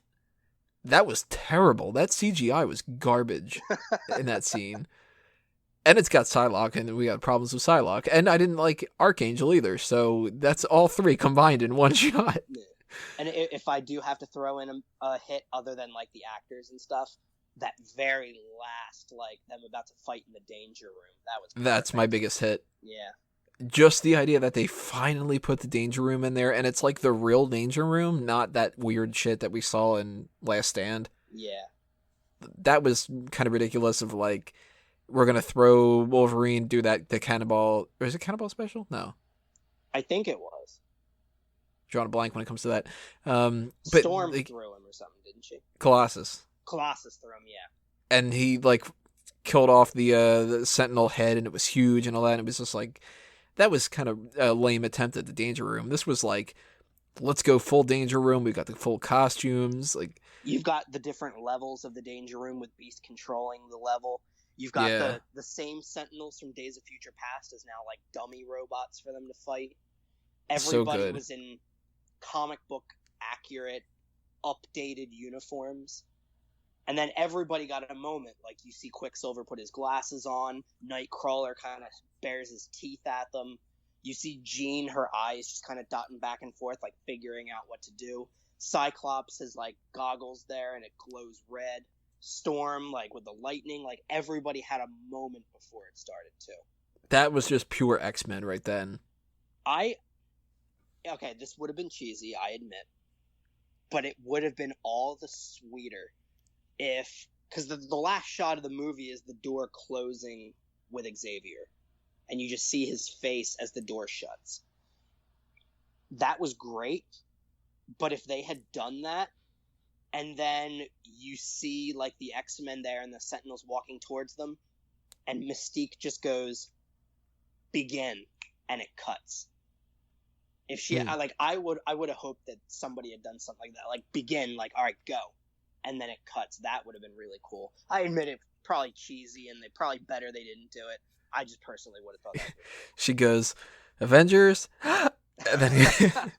That was terrible. That CGI was garbage in that scene. And it's got Psylocke, and we got problems with Psylocke. And I didn't like Archangel either, so that's all three combined in one shot. And if I do have to throw in a hit other than, like, the actors and stuff, that very last, like, them about to fight in the danger room. That was That's my perfect. biggest hit. Yeah. Just the idea that they finally put the danger room in there, and it's like the real danger room, not that weird shit that we saw in Last Stand. Yeah. That was kind of ridiculous. Of like, we're gonna throw Wolverine, do the cannonball. Or is it cannonball special? No, I think it was. drawing a blank when it comes to that. But Storm like, threw him or something, didn't she? Colossus, Colossus threw him, yeah. and he like killed off the Sentinel head, and it was huge and all that. And it was just like, that was kind of a lame attempt at the danger room. This was like, let's go full danger room. We got the full costumes. Like, You've got the different levels of the danger room with Beast controlling the level. You've got yeah, the same Sentinels from Days of Future Past as now like dummy robots for them to fight. so Everybody good. was in comic book accurate, updated uniforms. And then everybody got a moment. Like, you see Quicksilver put his glasses on. Nightcrawler kind of bares his teeth at them. You see Jean, her eyes just kind of dotting back and forth, like figuring out what to do. Cyclops has, like, goggles there, and it glows red. Storm, like, with the lightning. Like, everybody had a moment before it started, too. That was just pure X-Men right then. Okay, this would have been cheesy, I admit. But it would have been all the sweeter if, because the last shot of the movie is the door closing with Xavier, and you just see his face as the door shuts. That was great, but if they had done that, and then you see like the X-Men there and the Sentinels walking towards them, and Mystique just goes, "Begin," and it cuts. If she, I would have hoped that somebody had done something like that, like begin, like, all right, go. And then it cuts. That would have been really cool. I admit it, probably cheesy, and probably better they didn't do it. I just personally would have thought that. She goes, Avengers, and then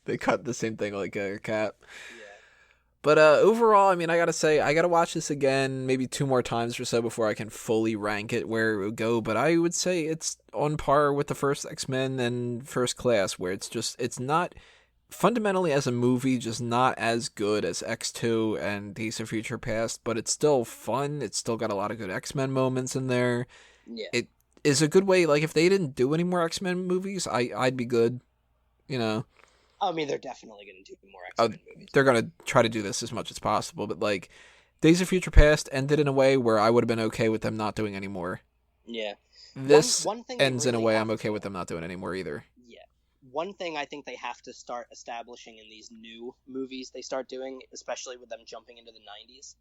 they cut the same thing like a cat. Yeah. But overall, I mean, I gotta say, I gotta watch this again, maybe 2 more times or so before I can fully rank it where it would go. But I would say it's on par with the first X-Men and First Class, where it's not fundamentally as a movie, just not as good as X2 and Days of Future Past, but it's still fun. It's still got a lot of good X-Men moments in there. Yeah. It is a good way, like, if they didn't do any more X-Men movies, I'd be good, you know. I mean, they're definitely going to do more X-Men movies. They're going to try to do this as much as possible, but, like, Days of Future Past ended in a way where I would have been okay with them not doing any more. Yeah. This one thing ends in a really way I'm okay with them not doing any more either. Yeah. One thing I think they have to start establishing in these new movies they start doing, especially with them jumping into the 90s.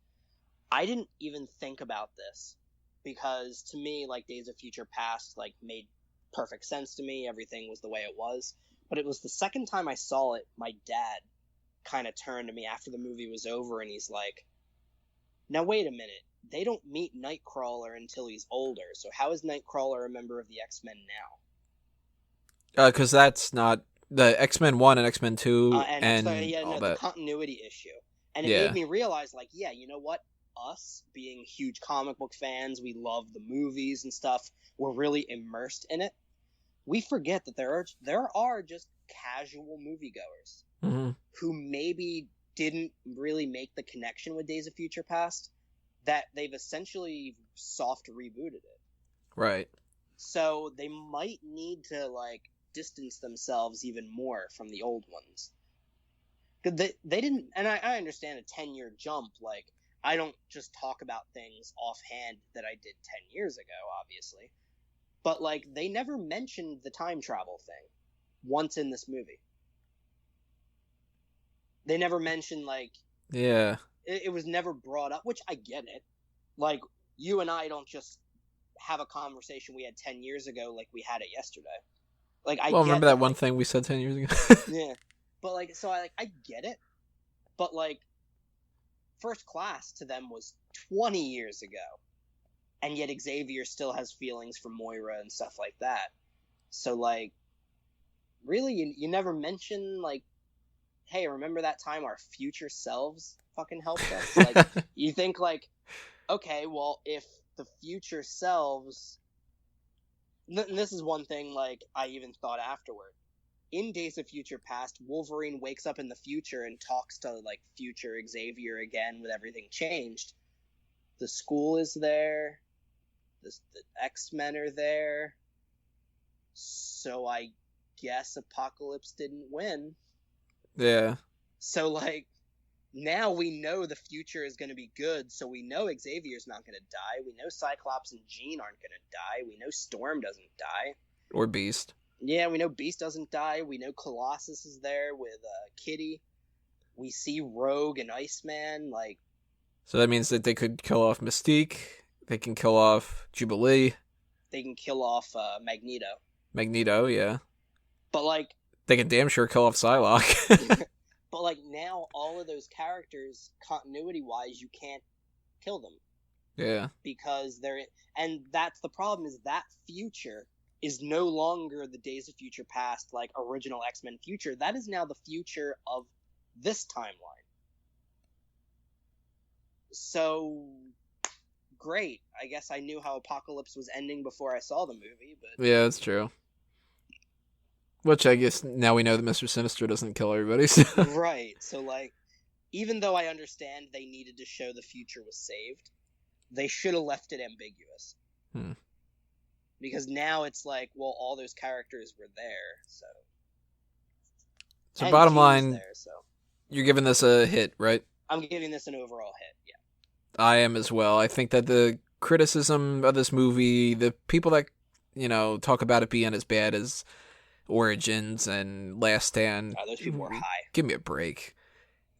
I didn't even think about this because to me, like, Days of Future Past, like, made perfect sense to me. Everything was the way it was. But it was the second time I saw it, my dad kind of turned to me after the movie was over, and he's like, now wait a minute. They don't meet Nightcrawler until he's older, so how is Nightcrawler a member of the X-Men now? Because that's not the X-Men 1 and X-Men 2 and all that. The continuity issue. And it Yeah. made me realize, like, yeah, you know what? Us, being huge comic book fans, we love the movies and stuff, we're really immersed in it. We forget that there are just casual moviegoers who maybe didn't really make the connection with Days of Future Past, that they've essentially soft rebooted it. Right. So they might need to, like, distance themselves even more from the old ones. Because they didn't, and I understand a 10-year jump, like, I don't just talk about things offhand that I did 10 years ago, obviously. But, like, they never mentioned the time travel thing once in this movie. They never mentioned, like... Yeah. It was never brought up, which I get it. Like, you and I don't just have a conversation we had 10 years ago like we had it yesterday. Like, remember that one thing we said 10 years ago? Yeah. But, like, so I get it. But, like, First Class to them was 20 years ago. And yet Xavier still has feelings for Moira and stuff like that. So, like, really, you never mention, like, hey, remember that time our future selves fucking helped us? Like, you think, like, okay, well, if the future selves... And this is one thing, like, I even thought afterward. In Days of Future Past, Wolverine wakes up in the future and talks to, like, future Xavier again with everything changed. The school is there. The X-Men are there. So I guess Apocalypse didn't win. Yeah. So, like, now we know the future is going to be good, so we know Xavier's not going to die. We know Cyclops and Jean aren't going to die. We know Storm doesn't die. Or Beast. Yeah, we know Beast doesn't die. We know Colossus is there with Kitty. We see Rogue and Iceman, like... So that means that they could kill off Mystique. They can kill off Jubilee. They can kill off Magneto. Magneto, yeah. But, like... They can damn sure kill off Psylocke. But, like, now all of those characters, continuity-wise, you can't kill them. Yeah. Because they're... And that's the problem, is that future is no longer the Days of Future Past, like, original X-Men future. That is now the future of this timeline. So, great. I guess I knew how Apocalypse was ending before I saw the movie, but... Yeah, that's true. Which I guess now we know that Mr. Sinister doesn't kill everybody. So. Right. So, like, even though I understand they needed to show the future was saved, they should have left it ambiguous. Because now it's like, well, all those characters were there, so... So bottom line, there, so. You're giving this a hit, right? I'm giving this an overall hit, yeah. I am as well. I think that the criticism of this movie, the people that, talk about it being as bad as Origins and Last Stand... Oh, those people are high. Give me a break.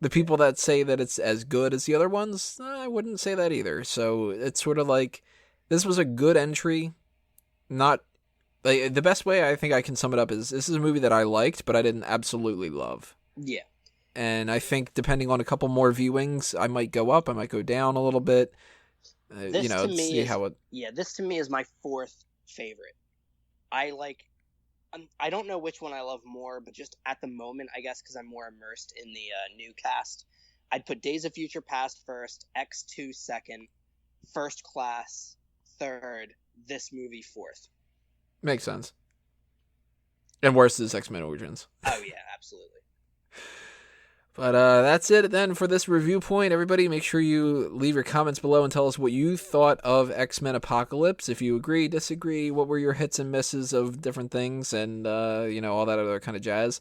The people that say that it's as good as the other ones, I wouldn't say that either. So it's sort of like, this was a good entry. Not... Like, the best way I think I can sum it up is, this is a movie that I liked, but I didn't absolutely love. Yeah. And I think depending on a couple more viewings, I might go up, I might go down a little bit. This to me is my fourth favorite. I don't know which one I love more, but just at the moment, I guess, because I'm more immersed in the new cast, I'd put Days of Future Past first, X2 second, First Class third, this movie fourth. Makes sense. And worse is X-Men Origins. Oh, yeah, absolutely. But that's it then for this review point. Everybody, make sure you leave your comments below and tell us what you thought of X-Men Apocalypse. If you agree, disagree, what were your hits and misses of different things, and all that other kind of jazz.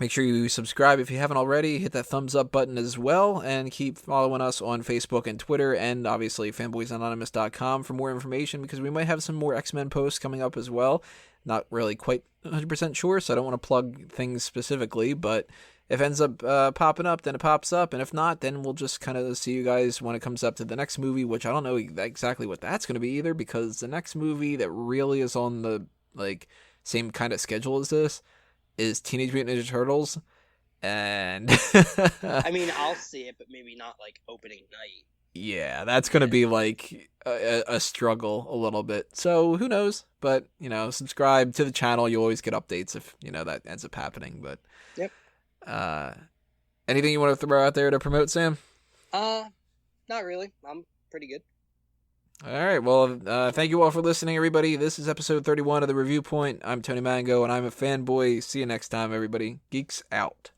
Make sure you subscribe if you haven't already. Hit that thumbs up button as well, and keep following us on Facebook and Twitter, and obviously fanboysanonymous.com for more information, because we might have some more X-Men posts coming up as well. Not really quite 100% sure, so I don't want to plug things specifically, but if it ends up popping up, then it pops up, and if not, then we'll just kind of see you guys when it comes up to the next movie, which I don't know exactly what that's going to be either, because the next movie that really is on the same kind of schedule as this is Teenage Mutant Ninja Turtles, and I mean, I'll see it, but maybe not opening night. Yeah, that's going to be a struggle a little bit. So who knows? But, subscribe to the channel. You always get updates if, that ends up happening. But, yep. Anything you want to throw out there to promote, Sam? Not really. I'm pretty good. All right. Well, thank you all for listening, everybody. This is episode 31 of The Review Point. I'm Tony Mango, and I'm a fanboy. See you next time, everybody. Geeks out.